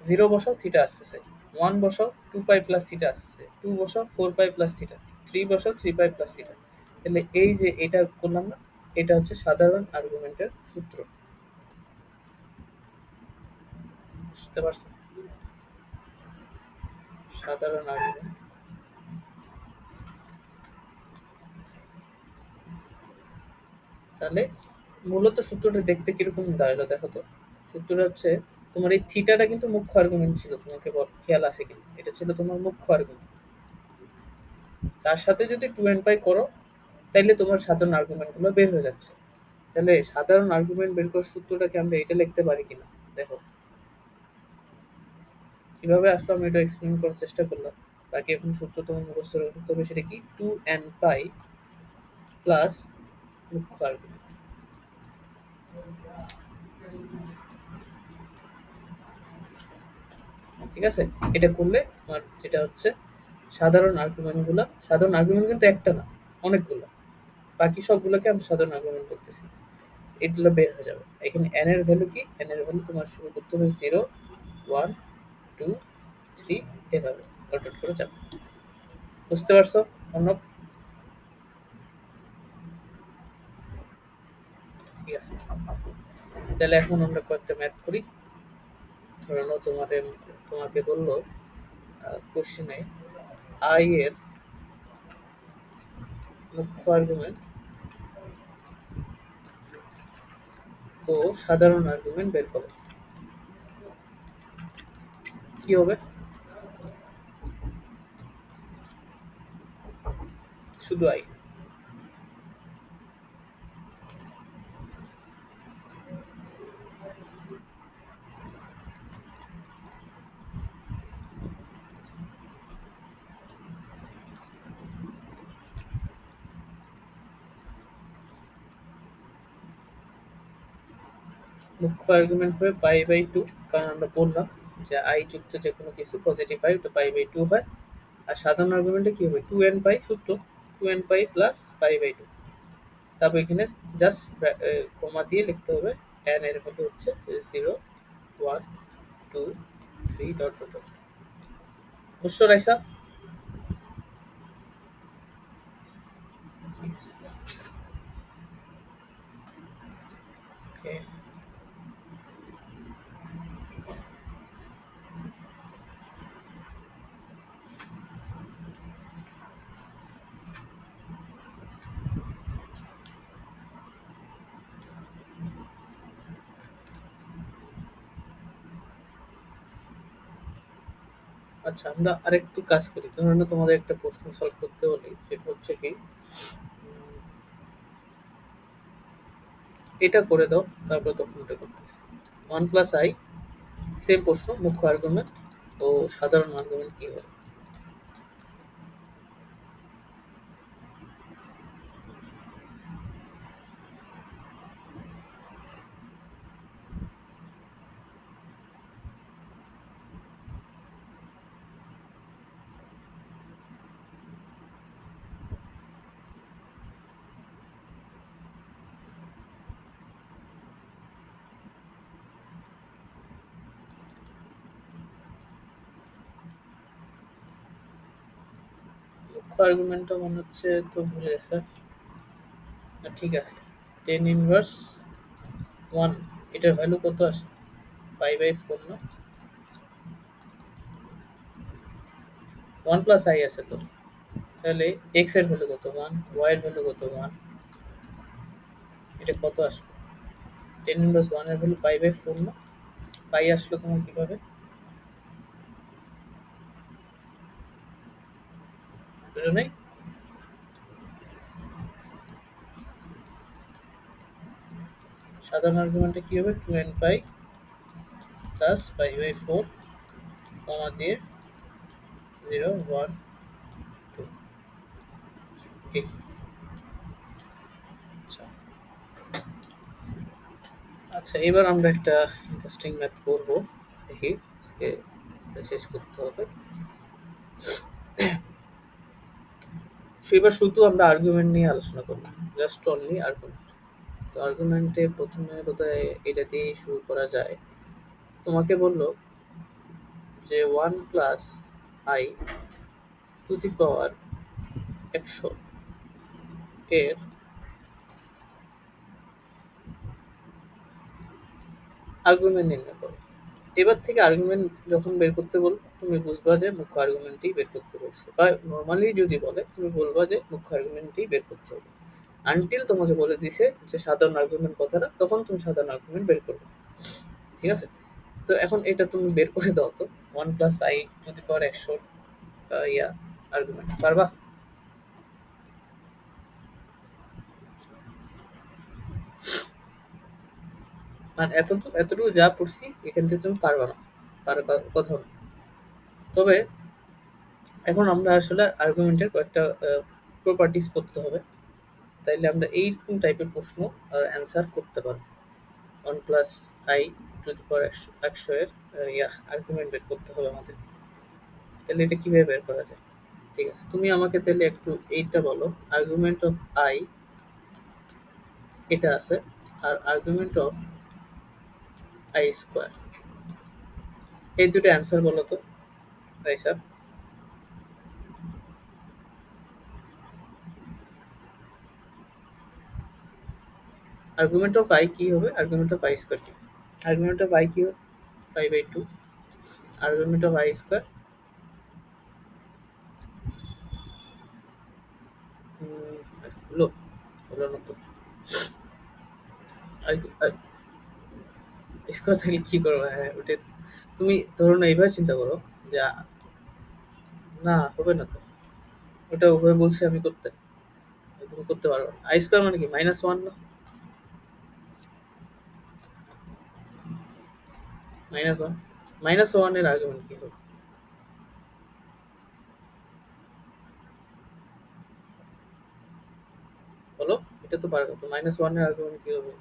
জিরো বসাও থিটা আসতেছে, 1 বসাও 2 পাই প্লাস থিটা আসতেছে, 2 বসাও 4 পাই প্লাস থিটা, 3 বসাও 3 পাই প্লাস থিটা। তাহলে এই যে এটা করলাম না, এটা হচ্ছে সাধারণ আর্গুমেন্টের সূত্র। বুঝতে পারছো? সাধারণ আর্গুমেন্ট। তাহলে মূলত সূত্রটা দেখতে কিরকম দাঁড়ালো দেখো তো। সূত্রটা হচ্ছে, তোমার এই থিটাটা কিন্তু মুখ্য আর্গুমেন্ট ছিল, তোমাকে খেয়াল আছে কি? এটা ছিল তোমার মুখ্য আর্গুমেন্ট। তার সাথে যদি 2n পাই করো, তাইলে তোমার সাধারণ আর্গুমেন্ট গুলো বের হয়ে যাচ্ছে। তাহলে সাধারণ আর্গুমেন্ট বের করার সূত্রটাকে আমরা এটা লিখতে পারি কিনা দেখো। কিভাবে আসলে আমি এটা এক্সপ্লেন করার চেষ্টা করলাম। বাকি এখন সূত্র তোমার মুখস্থ রাখতে হবে, সেটা কি? 2n পাই প্লাস মুখ্য আর্গুমেন্ট। ঠিক আছে? এটা করলে তোমার যেটা হচ্ছে সাধারণ আর্গুমেন্ট গুলা, সাধারণ আর্গুমেন্ট কিন্তু একটা না, অনেকগুলো, বাকি সবগুলোকে আমি সাধারণ আর্গুমেন্ট করতেছি, এগুলো বের হয়ে যাবে। এখানে n এর ভ্যালু কি? n এর ভ্যালু তোমার শুরু করতে হবে 0, 1, 2, 3, এভাবে ডট করে যাবে। বুঝতে পারছো অর্ণব? ঠিক আছে, তাহলে এখন আমরা কয়েকটা ম্যাথ করি। ধরে নাও তোমাকে বললো কোশ্চেনে আই এর মুখ্য আর্গুমেন্ট ও সাধারণ আর্গুমেন্ট বের করো। কি হবে? শুধু আই। মুখ্য আর্গুমেন্ট হবে পাই/2, কারণ আমরা বললাম যে আই যুক্ত যে কোনো কিছু পজিটিভ হয় ওটা পাই/2 হয়। আর সাধারণ আর্গুমেন্টে কি হবে? 2n পাই সূত্র, 2n pi plus pi by two. তারপর এখানে জাস্ট কমা দিয়ে লিখতে হবে n এর ভ্যালু হচ্ছে 0 1 2 3 ডট ডট ডট। বুঝছো রাইসা? ওকে। আচ্ছা, আমরা আরেকটু কাজ করি। ধরে নাও তোমাদের একটা প্রশ্ন সলভ করতে বলি, সেটা হচ্ছে কি, এটা করে দাও, তারপর তখন এটা করতেছি। 1 + i, সেম প্রশ্ন, মুখ্য আর্গুমেন্ট ও সাধারণ আর্গুমেন্ট কি হবে? মুখ্য আর্গুমেন্টটা মনে হচ্ছে তো ভুলে গেছে। ঠিক আছে, টেন ইনভার্স ওয়ান, এটার ভ্যালু কত আসে? পাই বাই ফোর না? 1 + i আছে তো, তাহলে এক্স এর ভ্যালু কত? ওয়ান। ওয়াই এর ভ্যালু কত? ওয়ান। এটা কত আসবে? টেন ইনভার্স ওয়ান এর ভ্যালু পাই বাই ফোর না? পাই আসলো তোমার কিভাবে? বুঝো নাই? সাধারণ আর্গুমেন্টে কি হবে? 2n pi plus pi by four, comma দিয়ে 0 1 2। ঠিক। আচ্ছা, আচ্ছা, এবার আমরা একটা ইন্টারেস্টিং ম্যাথ করবো। দেখি আজকে শেষ করতে হবে। এবার শুধু আমরা আর্গুমেন্ট নিয়ে আলোচনা করবো, জাস্ট অনলি আর্গুমেন্ট। তো আর্গুমেন্টে প্রথমে বোধহয় এটা দিয়ে শুরু করা যায়। তোমাকে বললো যে 1 + i টু দি পাওয়ার 100 এর আর্গুমেন্ট নির্ণয় করো। এবার থেকে আর্গুমেন্ট যখন বের করতে বলবো, তুমি বুঝবা যে মুখ্য আর্গুমেন্টই বের করতে বলছে, বা নর্মালি যদি বলে তুমি বলবা যে মুখ্য আর্গুমেন্টই বের করতে হবে। আনটিল তোমাকে বলে দিছে যে সাধারণ আর্গুমেন্ট কথাটা, তখন তুমি সাধারণ আর্গুমেন্ট বের করবে। ঠিক আছে? তো এখন এটা তুমি বের করে দাও তো, 1 + i⁻100 ইয়া আর্গুমেন্ট পারবা? মানে এতটুকু যা পড়ছি এখান থেকে তুমি পারবা না, পারার কথা না। তবে এখন আমরা আসলে আর্গুমেন্টের কয়েকটা প্রপার্টিস করতে হবে, তাইলে আমরা এইরকম টাইপের প্রশ্ন আর অ্যান্সার করতে পারবো। 1 + i⁻100 এর ইয়া আর্গুমেন্ট বের করতে হবে আমাদের। তাহলে এটা কিভাবে বের করা যায়? ঠিক আছে, তুমি আমাকে তাহলে একটু এইটা বলো, আর্গুমেন্ট অফ আই এটা আছে, আর আর্গুমেন্ট অফ i², এই দুটো অ্যান্সার বলো তো রাইসা। আর্গুমেন্ট অফ আই কি হবে? আর্গুমেন্ট অফ i² কি? আর্গুমেন্ট অফ আই কি হবে? Pi by two. Argument of i², হলো? হলো না তো। স্কোয়ার থাকলে কি করবো? হ্যাঁ, ওটাই তো। তুমি ধরো না, এইভাবে চিন্তা করো যে না, হবে না তো। ওটা ওভাবে বলছি আমি করতে, তুমি করতে পারো না। i² মানে কি? -1 না? -1, -1 এর আর্গুমেন্ট কি হবে? বলো, এটা তো পারবে তো। -1 এর আর্গুমেন্ট কি হবে?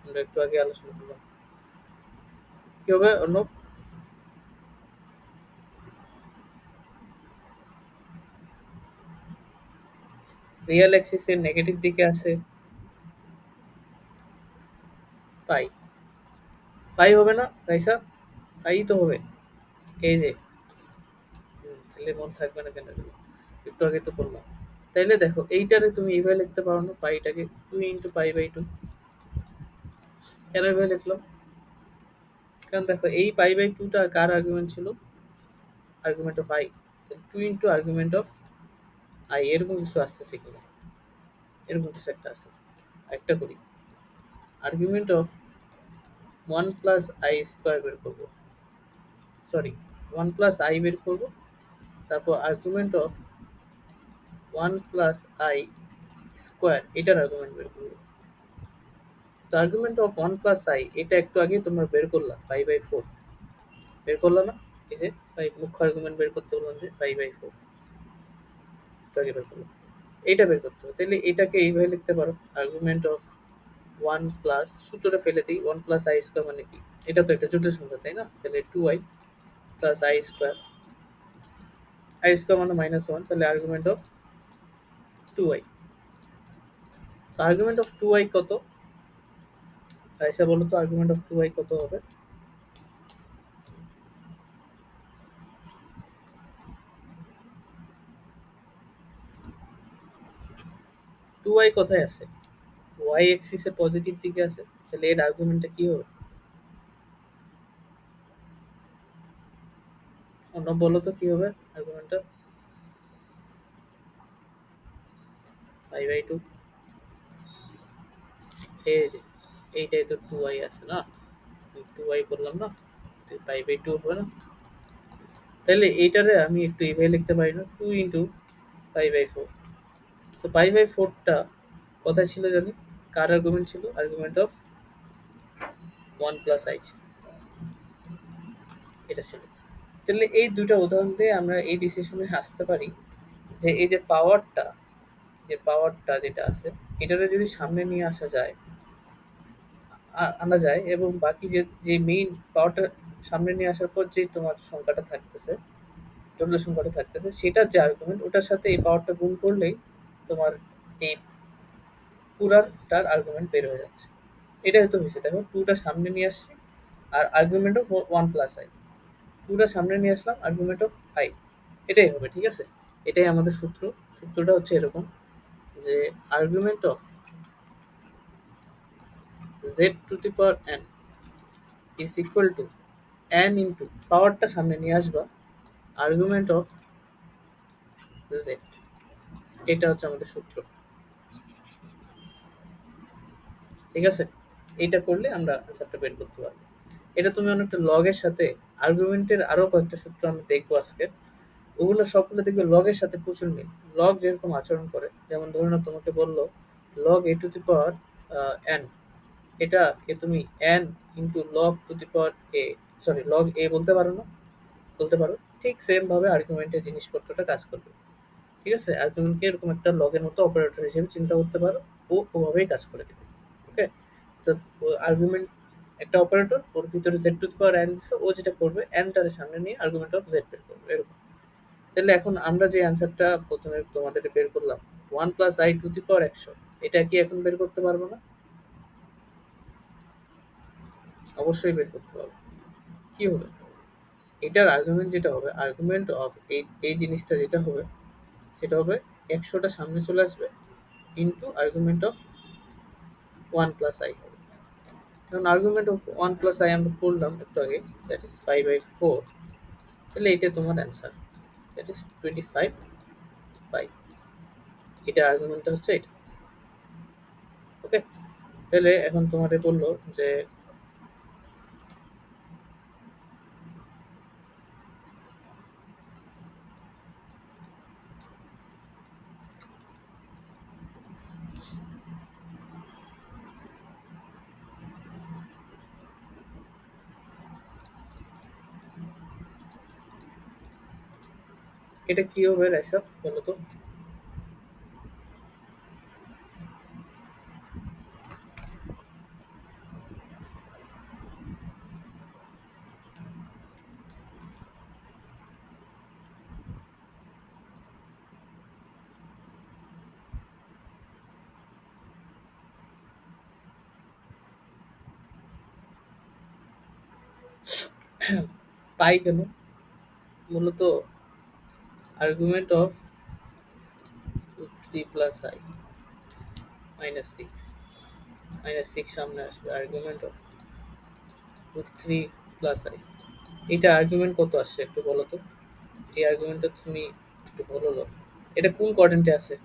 আমরা একটু আগে আলোচনা করলাম। কি হবে অন্য? রিয়েল অ্যাক্সিসের নেগেটিভ দিকে আছে পাই। পাই হবে না রাইসা? পাই তো হবে। এই যে তাহলে মন থাকবে না কেন এগুলো? একটু আগে তো বললাম। তাইলে দেখো এইটারে তুমি এইভাবে লিখতে পারো না, পাইটাকে 2 × π/2। কেন এভাবে লিখলাম? কারণ দেখো এই π/2টা কার আর্গুমেন্ট ছিল? Argument of I. 2 × argument of I, এরকম কিছু আসতেছে কিনা, এরকম কিছু একটা আসতেছে। একটা করি, আর্গুমেন্ট অফ 1 + i² বের করবো, সরি 1 + i বের করবো। তারপর আর্গুমেন্ট অফ 1 + i², এটার আর্গুমেন্ট বের করবো। তো আর্গুমেন্ট অফ 1 + i, এটা একটু আগে তোমরা বের করলা π/4, বের করলা না? এই যে মুখ্য আর্গুমেন্ট বের করতে বললাম যে π/4, একটু আগে বের করলাম। এইটা বের করতে হবে, তাহলে এটাকে এইভাবে লিখতে পারো, আর্গুমেন্ট অফ 1 প্লাস, সূত্রটা ফেলে দিই, 1 + i² মানে কি? এটা তো একটা জটিল সংখ্যা তাই না? তাহলে 2i + i², মানে -1, তাহলে আর্গুমেন্ট অফ 2i। তো আর্গুমেন্ট অফ 2i কত? আইসা বলো তো আর্গুমেন্ট অফ 2i কত হবে? 2i কোথায় আছে? y এক্সিসে পজিটিভ দিকে আছে, তাহলে এর আর্গুমেন্টটা কি হবে? অন্য বলো তো কি হবে আর্গুমেন্টটা? π/2। এই যে এইটাই তো 2i আছে না, 2i বললাম না, π/2 হবে না? তাহলে এইটারে আমি একটু এইভাবে লিখতে পারি না, 2 × π/4। তো π/4টা কোথায় ছিল জানি? কার আর্গুমেন্ট ছিল? আর্গুমেন্ট অফ 1 + i, এটা ছিল। তাহলে এই দুইটা উদাহরণ দিয়ে আমরা এই ডিসিশনে আসতে পারি যে এই যে পাওয়ারটা, যে পাওয়ারটা যেটা আছে, এটারে যদি সামনে নিয়ে আসা যায়, আনা যায়, এবং বাকি যে যে মেইন পাওয়ারটা সামনে নিয়ে আসার পর যে তোমার সংখ্যাটা থাকতেছে, জটিল সংখ্যাটা থাকতেছে, সেটার যে আর্গুমেন্ট, ওটার সাথে এই পাওয়ারটা গুণ করলেই তোমার এই পুরাটার আর্গুমেন্ট বের হয়ে যাচ্ছে। এটাই তো হয়েছে, দেখো 2টা সামনে নিয়ে আসছি আর আর্গুমেন্ট অফ 1 + i, 2টা সামনে নিয়ে আসলাম, আর্গুমেন্ট অফ i, এটাই হবে। ঠিক আছে, এটাই আমাদের সূত্র। সূত্রটা হচ্ছে এরকম যে argument of z⁴ is equal two n into পাওয়ারটা সামনে নিয়ে আসবা, আর্গুমেন্ট অফ z। এটা হচ্ছে আমাদের সূত্র। ঠিক আছে, এইটা করলে আমরা অ্যান্সারটা বের করতে পারবো। এটা তুমি অনেকটা লগের সাথে আর্গুমেন্টের আরো কয়েকটা সূত্র আমি দেখবো আজকে, ওগুলো সবগুলো দেখবে লগের সাথে প্রচুর মিল। লগ যেরকম আচরণ করে, যেমন ধরে নাও তোমাকে বললো লগ a⁴n, এটাকে তুমি n into log to the power a, sorry log a বলতে পারো না? বলতে পারো। ঠিক সেম ভাবে আর্গুমেন্টের জিনিসপত্রটা কাজ করবে। ঠিক আছে, আর্গুমেন্টকে এরকম একটা লগের মতো অপারেটর হিসেবে চিন্তা করতে পারো, ও ওভাবেই কাজ করে দেবে। ওকে, তো আর্গুমেন্ট একটা অপারেটর, ওর ভিতরে z⁴n দিচ্ছে, ও যেটা করবে nটারে সামনে নিয়ে আর্গুমেন্ট অফ z বের করবে, এরকম। তাহলে এখন আমরা যে অ্যান্সারটা প্রথমে তোমাদের বের করলাম, 1 + i⁴ 100, এটা কি এখন বের করতে পারবো না? অবশ্যই বের করতে পারবো। কি হবে? এটার আর্গুমেন্ট যেটা হবে, আর্গুমেন্ট অফ এই এই জিনিসটা যেটা হবে, সেটা হবে 100টা সামনে চলে আসবে ইন্টু আর্গুমেন্ট অফ 1 + i হবে। কারণ আর্গুমেন্ট অফ 1 + i আমরা পড়লাম একটু আগে, দ্যাট ইজ π/4। তাহলে এটা তোমার অ্যান্সার, দ্যাট ইজ 25π। এটা আর্গুমেন্টটা হচ্ছে এটা। ওকে, তাহলে এখন তোমাদের বললো যে এটা কি হবে রাইসা, বলো তো? পাই কেন? মূলত argument of root three plus i minus six, minus six সামনে আসবে, argument of root three plus i. এটা আর্গুমেন্ট কত আসছে একটু বলো তো। এই আর্গুমেন্টটা তুমি একটু বলো তো। এটা কোন কোয়াড্রেন্টে আছে?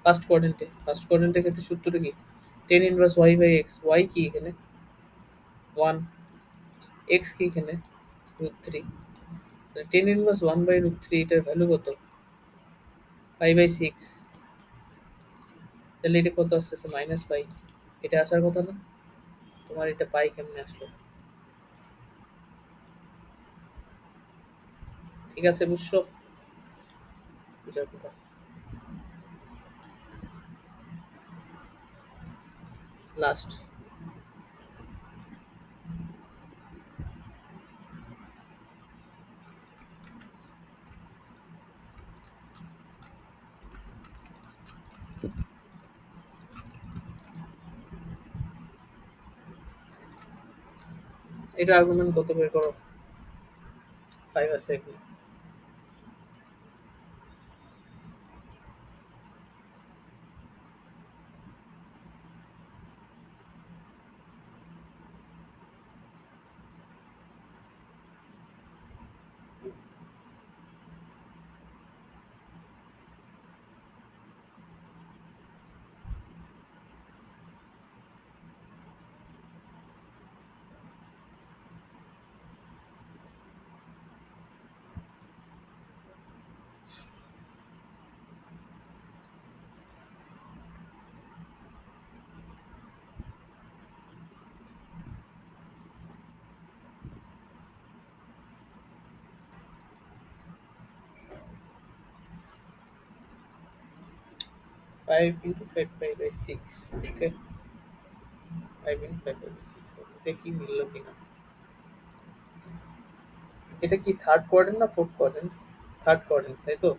ফার্স্ট কোয়াড্রেন্টে। ফার্স্ট কোয়াড্রেন্টের ক্ষেত্রে সূত্রটা কি? Tan inverse y by x. Y কি এখানে? ওয়ান। এক্স কি এখানে? Root three. Tan inverse one by root three, এটার ভ্যালু কত? Pi by six. তাহলে এটা কত আসতেছে? Minus pi. এটা আসার কথা না? তোমার এটা পাই কেমনে আসলো? ঠিক আছে, বুঝছো? বুঝার কথা। লাস্ট। এটা আর্গুমেন্ট কত বের করো? ফাইভ আছে এখানে। 5 into 5 pi by 6. Okay, 5 into 5 pi by 6. দেখি মিললো কিনা। এটা কি থার্ড কোয়াড্রেন্ট না ফোর্থ কোয়াড্রেন্ট? থার্ড কোয়াড্রেন্ট, তাই তো?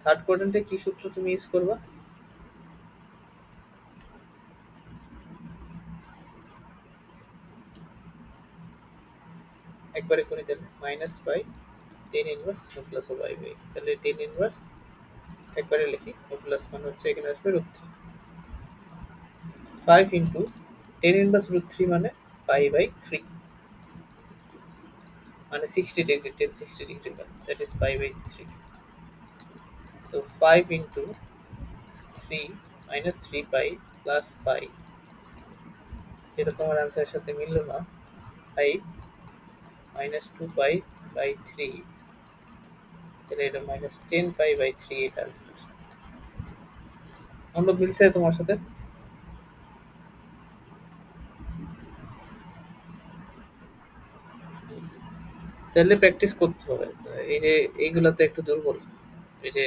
থার্ড কোয়াড্রেন্টে কি সূত্র তুমি ইউজ করবা? একবারে করে দেবে minus by tan inverse plus y by x. তাহলে টেন ইনভার্স একবারে লিখি, প্লাস মানে হচ্ছে এখানে আসবে root three. 5 into tan inverse root three মানে পাই বাই থ্রি, মানে 60 degree, 1060 degree, that is pi by three. তো 5 into three minus three pi plus pi, যেটা তোমার অ্যান্সারের সাথে মিললো না। 5 minus two pi by three, তাহলে এটা minus tan pi by three, এটা অ্যান্সার। আমরা মিলছে তোমার সাথে? তাহলে প্র্যাকটিস করতে হবে। এই যে এইগুলাতে একটু দুর্বল। এই যে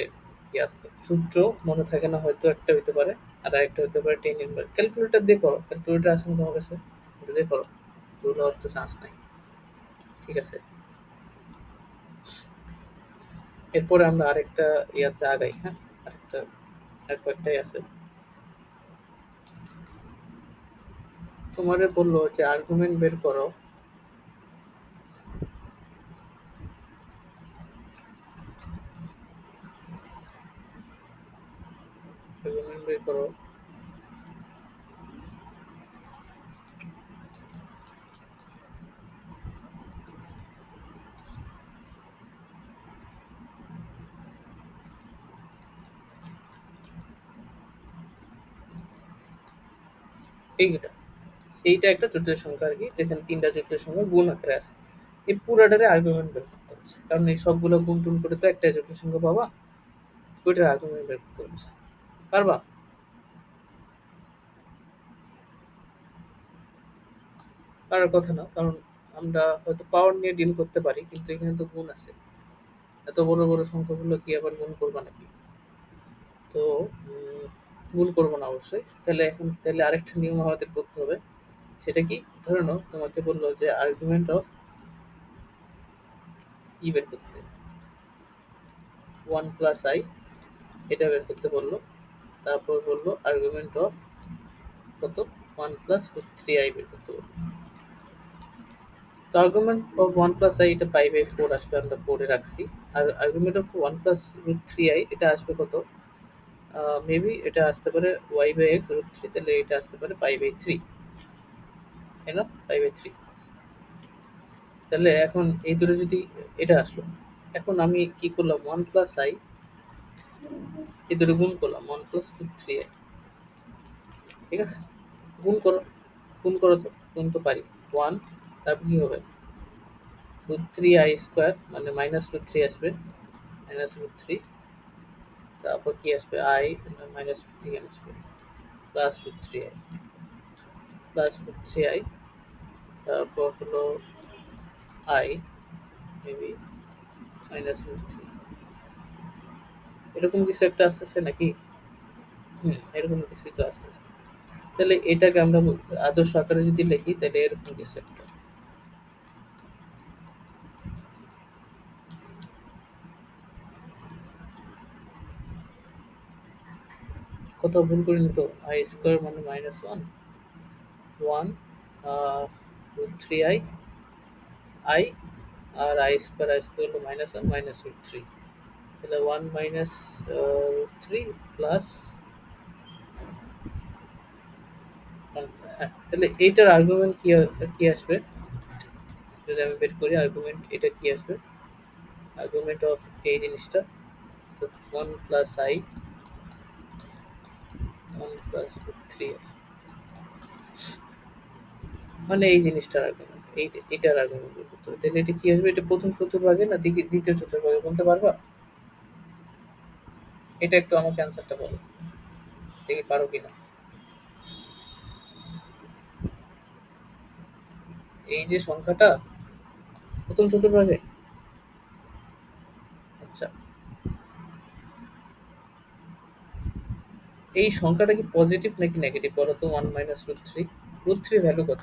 ইয়াতে সূত্র মনে থাকে না, হয়তো একটা হইতে পারে, আর একটা হতে পারে টেন ইনভার্স। ক্যালকুলেটর দিয়ে করো, ক্যালকুলেটর আছে না তোমার কাছে? ওটা দিয়ে করো, ভুল হওয়ার তো চান্স নাই। ঠিক আছে, এরপরে আমরা আরেকটা ইয়াতে আগাই। হ্যাঁ, আরেকটা, আর কয়েকটাই আছে। তোমারে বললো যে আর্গুমেন্ট বের করো, আর্গুমেন্ট বের করো। এইটা, এইটা একটা জটিল সংখ্যা আর কি, যেখানে তিনটা জটিল সংখ্যা গুণ আকারে আছে। এই পুরাটারে আর্গুমেন্ট বের করতে হচ্ছে, কারণ এই সবগুলো গুণ টুন করে তো একটা জটিল সংখ্যা পাবা। ওইটার আর্গুমেন্ট বের করতে হচ্ছে। পারবা? পারার কথা না, কারণ আমরা হয়তো পাওয়ার নিয়ে ডিল করতে পারি, কিন্তু এখানে তো গুণ আছে। এত বড় বড় সংখ্যাগুলো কি আবার গুণ করবা নাকি? তো গুণ করবো না অবশ্যই। তাহলে এখন তাহলে আরেকটা নিয়ম আমাদের করতে হবে। সেটা কি? ধরে নাও তোমাকে বললো যে আর্গুমেন্ট অফ ই বের করতে, ওয়ান প্লাস আই, এটা বের করতে বললো। তারপর বললো আর্গুমেন্ট অফ কত, one plus root three i বের করতে বললো। তো আর্গুমেন্ট অফ 1 প্লাস আই এটা পাই বাই 4 আসবে, আমরা পড়ে রাখছি। আর argument of 1 plus root three i এটা আসবে কত? মেবি এটা আসতে পারে y by x root three, তাহলে এটা আসতে পারে পাই বাই থ্রি, তাই না? Pi by three. তাহলে এখন এই দুটো যদি এটা আসলো, এখন আমি কি করলাম, 1 প্লাস আই এই দুটো গুণ করলাম, 1 প্লাস রুট থ্রি আই, ঠিক আছে? গুণ করো, গুণ করো, তো গুণ তো পারি। 1, তারপর কি হবে, রুট থ্রি আই স্কোয়ার মানে মাইনাস রুট থ্রি আসবে, মাইনাস রুট থ্রি, তারপর কি আসবে আই, মাইনাস রুট থ্রি আসবে, plus root three i, plus root three i, তারপর হলো i maybe minus root three, এরকম কিছু একটা আসতেছে নাকি? এরকম কিছু তো আসতেছে। তাহলে এটাকে আমরা আদর্শ আকারে যদি লিখি তাহলে এরকম কিছু একটা। কোথাও ভুল করিনি তো? আই স্কোয়ার মানে minus one, one root three i, i, আর আই স্কোয়ার হলো minus one minus root three, তাহলে one minus root three plus one. হ্যাঁ, তাহলে এইটার আর্গুমেন্ট কি আসবে, যদি আমি বের করি আর্গুমেন্ট, এটা কি আসবে, আর্গুমেন্ট অফ এই জিনিসটা, তো one plus i, one plus root three, মানে এই জিনিসটার আর্গুমেন্ট, এইটার আর্গুমেন্ট বের করতে হবে। তাহলে এটা কি আসবে, এটা প্রথম চতুর্ভাগে না দ্বিতীয় চতুর্ভাগে বলতে পারবা? এটা একটু আমাকে অ্যান্সারটা বলো, দেখি পারো কিনা। এই যে সংখ্যাটা প্রথম চতুর্ভাগে, আচ্ছা, এই সংখ্যাটা কি পজিটিভ নাকি নেগেটিভ বলো তো? One minus root three, root three value কত?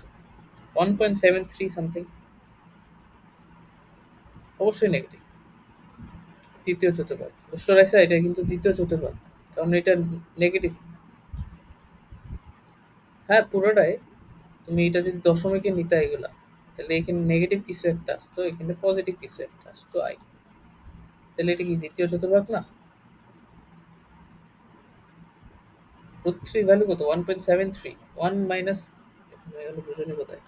1.73 সামথিং, অবশ্যই নেগেটিভ। তৃতীয় চতুর্ভাগ বুঝতে পারছো, এটা কিন্তু দ্বিতীয় চতুর্ভাগ, কারণ এটা নেগেটিভ। হ্যাঁ, পুরোটাই। তুমি এটা যদি দশমিকে নিতে এগুলা, তাহলে এখানে নেগেটিভ কিছু একটা আসতো, এখানে পজিটিভ কিছু একটা আসতো আই, তাহলে এটা কি দ্বিতীয় চতুর্ভাগ না? রুট থ্রি ভ্যালু কত? 1.73, ওয়ান মাইনাস, বুঝনি কোথায়,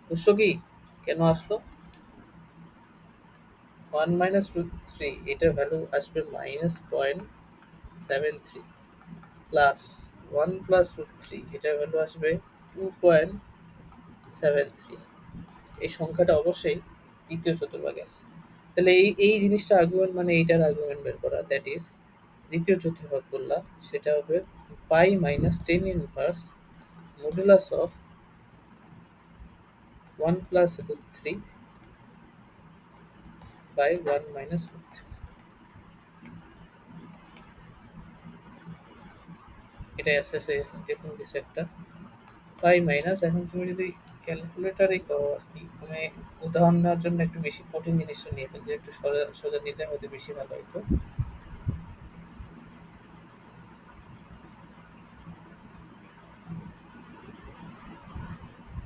বুঝছো কি কেন আসলো? ওয়ান মাইনাস রুট থ্রি এটার ভ্যালু আসবে minus point seven three, plus one plus root three এটার ভ্যালু আসবে 2.73। এই সংখ্যাটা অবশ্যই দ্বিতীয় চতুর্ভাগে আছে। তাহলে এই জিনিসটা আর্গুমেন্ট, মানে এইটার আর্গুমেন্ট বের করা, দ্যাট ইজ দ্বিতীয় চতুর্ভাগ বললা, সেটা হবে pi minus tan inverse modulus of one plus root three by one minus root three. এটাই আসছে এরকম কিছু একটা, পাই মাইনাস, এখন তুমি যদি ক্যালকুলেটারে করো আর কি, মানে উদাহরণ নেওয়ার জন্য একটু বেশি কঠিন জিনিসটা নিয়ে ফেলছে, একটু সোজা সোজা নিলে হয়তো বেশি ভালো হতো।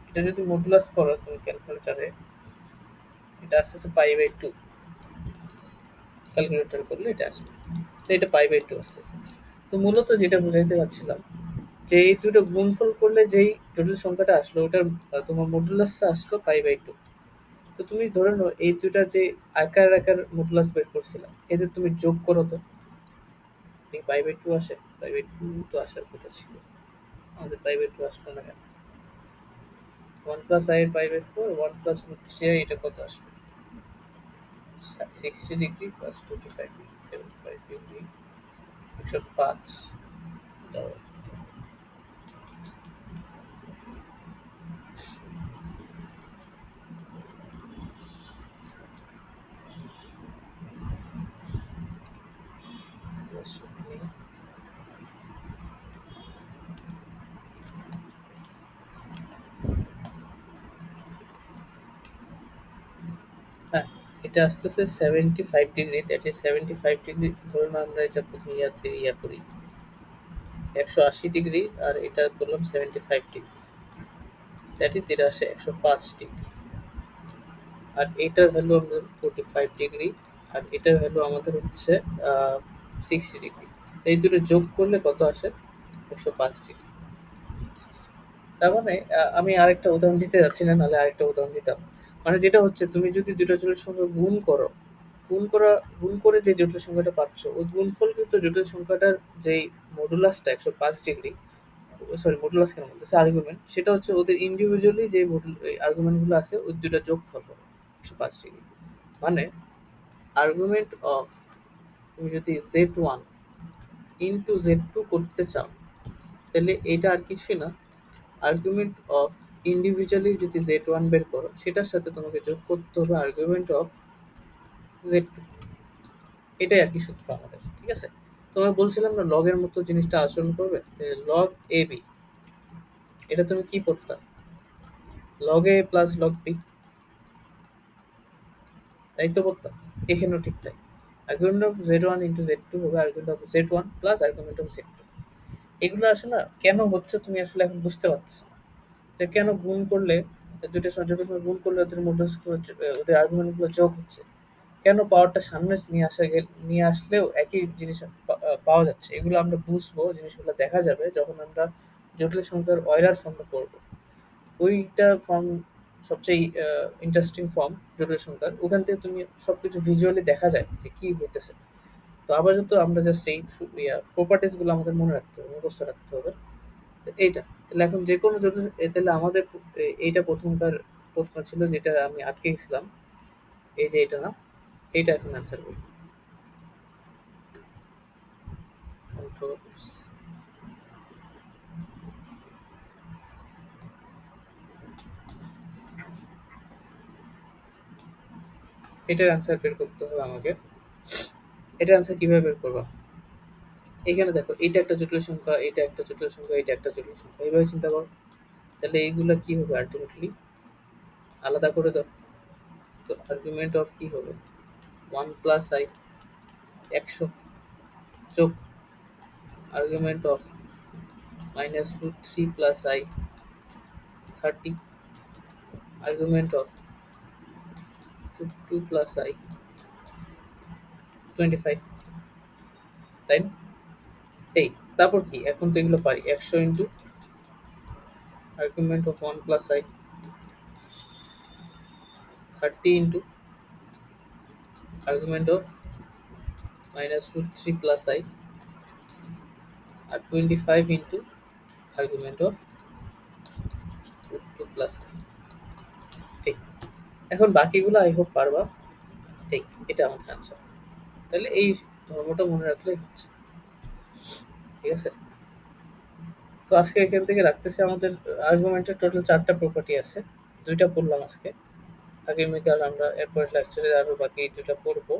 এটা যদি মডুলাস করো তুমি ক্যালকুলেটারে, এটা আস্তে আস্তে পাই বাই টু, ক্যালকুলেটর করলে এটা আসবে, তো এটা পাই বাই টু আসতেছে। তো মূলত যেটা বুঝাইতে পারছিলাম, যে এই দুটো গুণফল করলে যেই টোটাল সংখ্যাটা আসলো ওটার তোমার মডুলাসটা আসলো পাই বাই টু। তো তুমি ধরে নাও এই দুটা যে আকার আকার মডুলাস বের করছিলাম, এদের তুমি যোগ করো তো, এই পাই বাই টু আসে, পাই বাই টু তো আসার কথা ছিল, আমাদের পাই বাই টু আসলো না কেন? ওয়ান প্লাস আই এর pi by four, one plus three i, এটা কত আসবে? 60 ডিগ্রি প্লাস 45 ডিগ্রি, 75 ডিগ্রি, 105। দাও, হ্যাঁ, এটা আসতেছে 75 ডিগ্রি, দ্যাট ইজ 75 ডিগ্রি, ধরুন আমরা এটা প্রথমে ইয়াতে ইয়া করি 180 ডিগ্রি, আর এটা করলাম 75 ডিগ্রি। দ্যাট ইজ এটা আসে 105 ডিগ্রি, আর এটার ভ্যালু আমাদের 45 ডিগ্রি, আর এটার ভ্যালু আমাদের হচ্ছে 60 ডিগ্রি। এই দুটো যোগ করলে কত আসে? 105 ডিগ্রি। তার মানে আমি আরেকটা উদাহরণ দিতে যাচ্ছি না, নাহলে আরেকটা উদাহরণ দিতাম। মানে যেটা হচ্ছে, তুমি যদি দুটো জটিল সংখ্যা গুণ করো, গুণ করা গুণ করে যে জটিল সংখ্যাটা পাচ্ছ, ওই গুণফল কিন্তু জটিল সংখ্যাটার যেই মডুলাসটা 105 ডিগ্রি, সরি মডুলাস কেন বলতেছে, আর্গুমেন্ট, সেটা হচ্ছে ওদের ইন্ডিভিজুয়ালি যে আর্গুমেন্ট গুলো আছে ওই দুটা যোগফল হবে 105 ডিগ্রি। মানে আর্গুমেন্ট অফ, তুমি যদি Z1 ইন্টু Z2 করতে চাও, তাহলে এটা আর কিছুই না, আর্গুমেন্ট অফ ইন্ডিভিজুয়ালি যদি Z1 বের করো, সেটার সাথে তোমাকে যোগ করতে হবে আর্গুমেন্ট অফ Z2। এটাই আর কি সূত্র আমাদের, ঠিক আছে? তোমায় বলছিলাম না লগের মতো জিনিসটা আচরণ করবে, লগ এ বি, এটা তুমি কি পড়তা? লগ এ প্লাস লগ বি, তাই তো পড়তাম। এখানেও ঠিক তাই, argument of Z1 into Z2 হবে argument of Z1 plus argument of Z2। এগুলো আসলে না কেন হচ্ছে তুমি আসলে এখন বুঝতে পারতেছো না, যে কেন গুণ করলে দুটোর সঙ্গে গুণ করলে ওদের মধ্যে ওদের আর্গুমেন্ট গুলো যোগ হচ্ছে, কেন পাওয়ারটা সামনে নিয়ে আসলেও একই জিনিস পাওয়া যাচ্ছে। এগুলো আমরা বুঝবো, জিনিসগুলো দেখা যাবে যখন আমরা জটিল সংখ্যার অয়লার ফর্মটা পড়বো। ওইটা ফর্ম সবচেয়ে ইন্টারেস্টিং ফর্ম জটিল সংখ্যার, ওখান থেকে তুমি সবকিছু ভিজুয়ালি দেখা যায় যে কি হইতেছে। তো আপাতত আমরা জাস্ট এই প্রপার্টিস গুলো আমাদের মনে রাখতে হবে, মুখস্থ রাখতে হবে। তো এইটা, তাহলে এখন যে কোনো জটিল তাহলে আমাদের এইটা প্রথমকার প্রশ্ন ছিল যেটা আমি আটকে গেছিলাম, এই যে এটা না, এইটা এখন অ্যান্সার করি। Control, এটার অ্যান্সার বের করতে হবে আমাকে। এটার অ্যান্সার কিভাবে বের করবা? এখানে দেখো, এটা একটা জটিল সংখ্যা, এটা একটা জটিল সংখ্যা, এটা একটা জটিল সংখ্যা, এইভাবে চিন্তা করো। তাহলে এইগুলা কি হবে আলটিমেটলি? আলাদা করে দাও। তো আর্গুমেন্ট অফ কি হবে? 1 + i 100 যোগ argument of -2 3 + i 30, argument of 2 + i 25, তাই না? এই তারপর কি, এখন তো এগুলো পারি, 100 into argument of 1 + i, 30 into argument of -2 3 + i, আর 25 ইন্টু আর্গুমেন্ট অফ 2 + i। এই এখন বাকিগুলো আই হোপ পারবা। এই এটা আমার আনসার। তাহলে এই ধর্মটা মনে রাখলেই হচ্ছে, ঠিক আছে? তো আজকে এখান থেকে রাখতেছি। আমাদের আর্গুমেন্টের টোটাল 4টা প্রপার্টি আছে, 2টা পড়লাম আজকে। আগামীকাল আমরা এরপরের লেকচারে আরো বাকি 2টা পড়বো।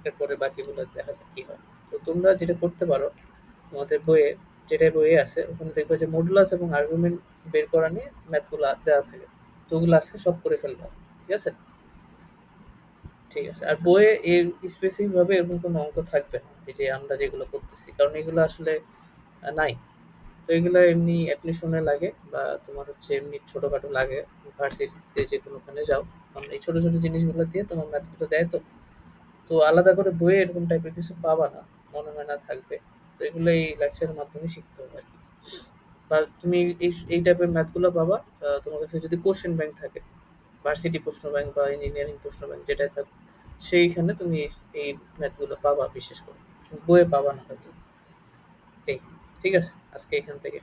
এরপরে বাকিগুলো দেখা যাক কি হয়। তো তোমরা যেটা করতে পারো, তোমাদের বইয়ে, যেটা বইয়ে আছে ওখানে দেখবে যে মডুলাস এবং আর্গুমেন্ট বের করা নিয়ে ম্যাথগুলো দেওয়া থাকে। তো ওগুলো আজকে সব করে ফেলবো, ঠিক আছে? ঠিক আছে। আর বইয়ে এর স্পেসিফিক ভাবে এরকম কোনো অঙ্ক থাকবে না, এই যে আমরা যেগুলো করতেছি, কারণ এগুলো আসলে নাই। তো এগুলো এমনি অ্যাডমিশনে লাগে, বা তোমার হচ্ছে এমনি ছোটখাটো লাগে, ভার্সিটিতে যে কোনোখানে যাও, কারণ এই ছোট ছোট জিনিসগুলো দিয়ে তোমার ম্যাথগুলো দেয়। তো তো আলাদা করে বইয়ে এরকম টাইপের কিছু পাবা না, মনে হয় না থাকবে। তো এগুলো এই লেকচারের মাধ্যমে শিখতে হবে আর কি। বা তুমি এই টাইপের ম্যাথগুলো পাবা তোমার কাছে যদি কোশ্চেন ব্যাংক থাকে, ভার্সিটি প্রশ্ন ব্যাংক বা ইঞ্জিনিয়ারিং প্রশ্ন ব্যাংক যেটাই থাক, সেইখানে তুমি এই ম্যাথগুলো পাবা, বিশেষ করে বইয়ে পাবা না হয়তো। এই ঠিক আছে, আজকে এখান থেকে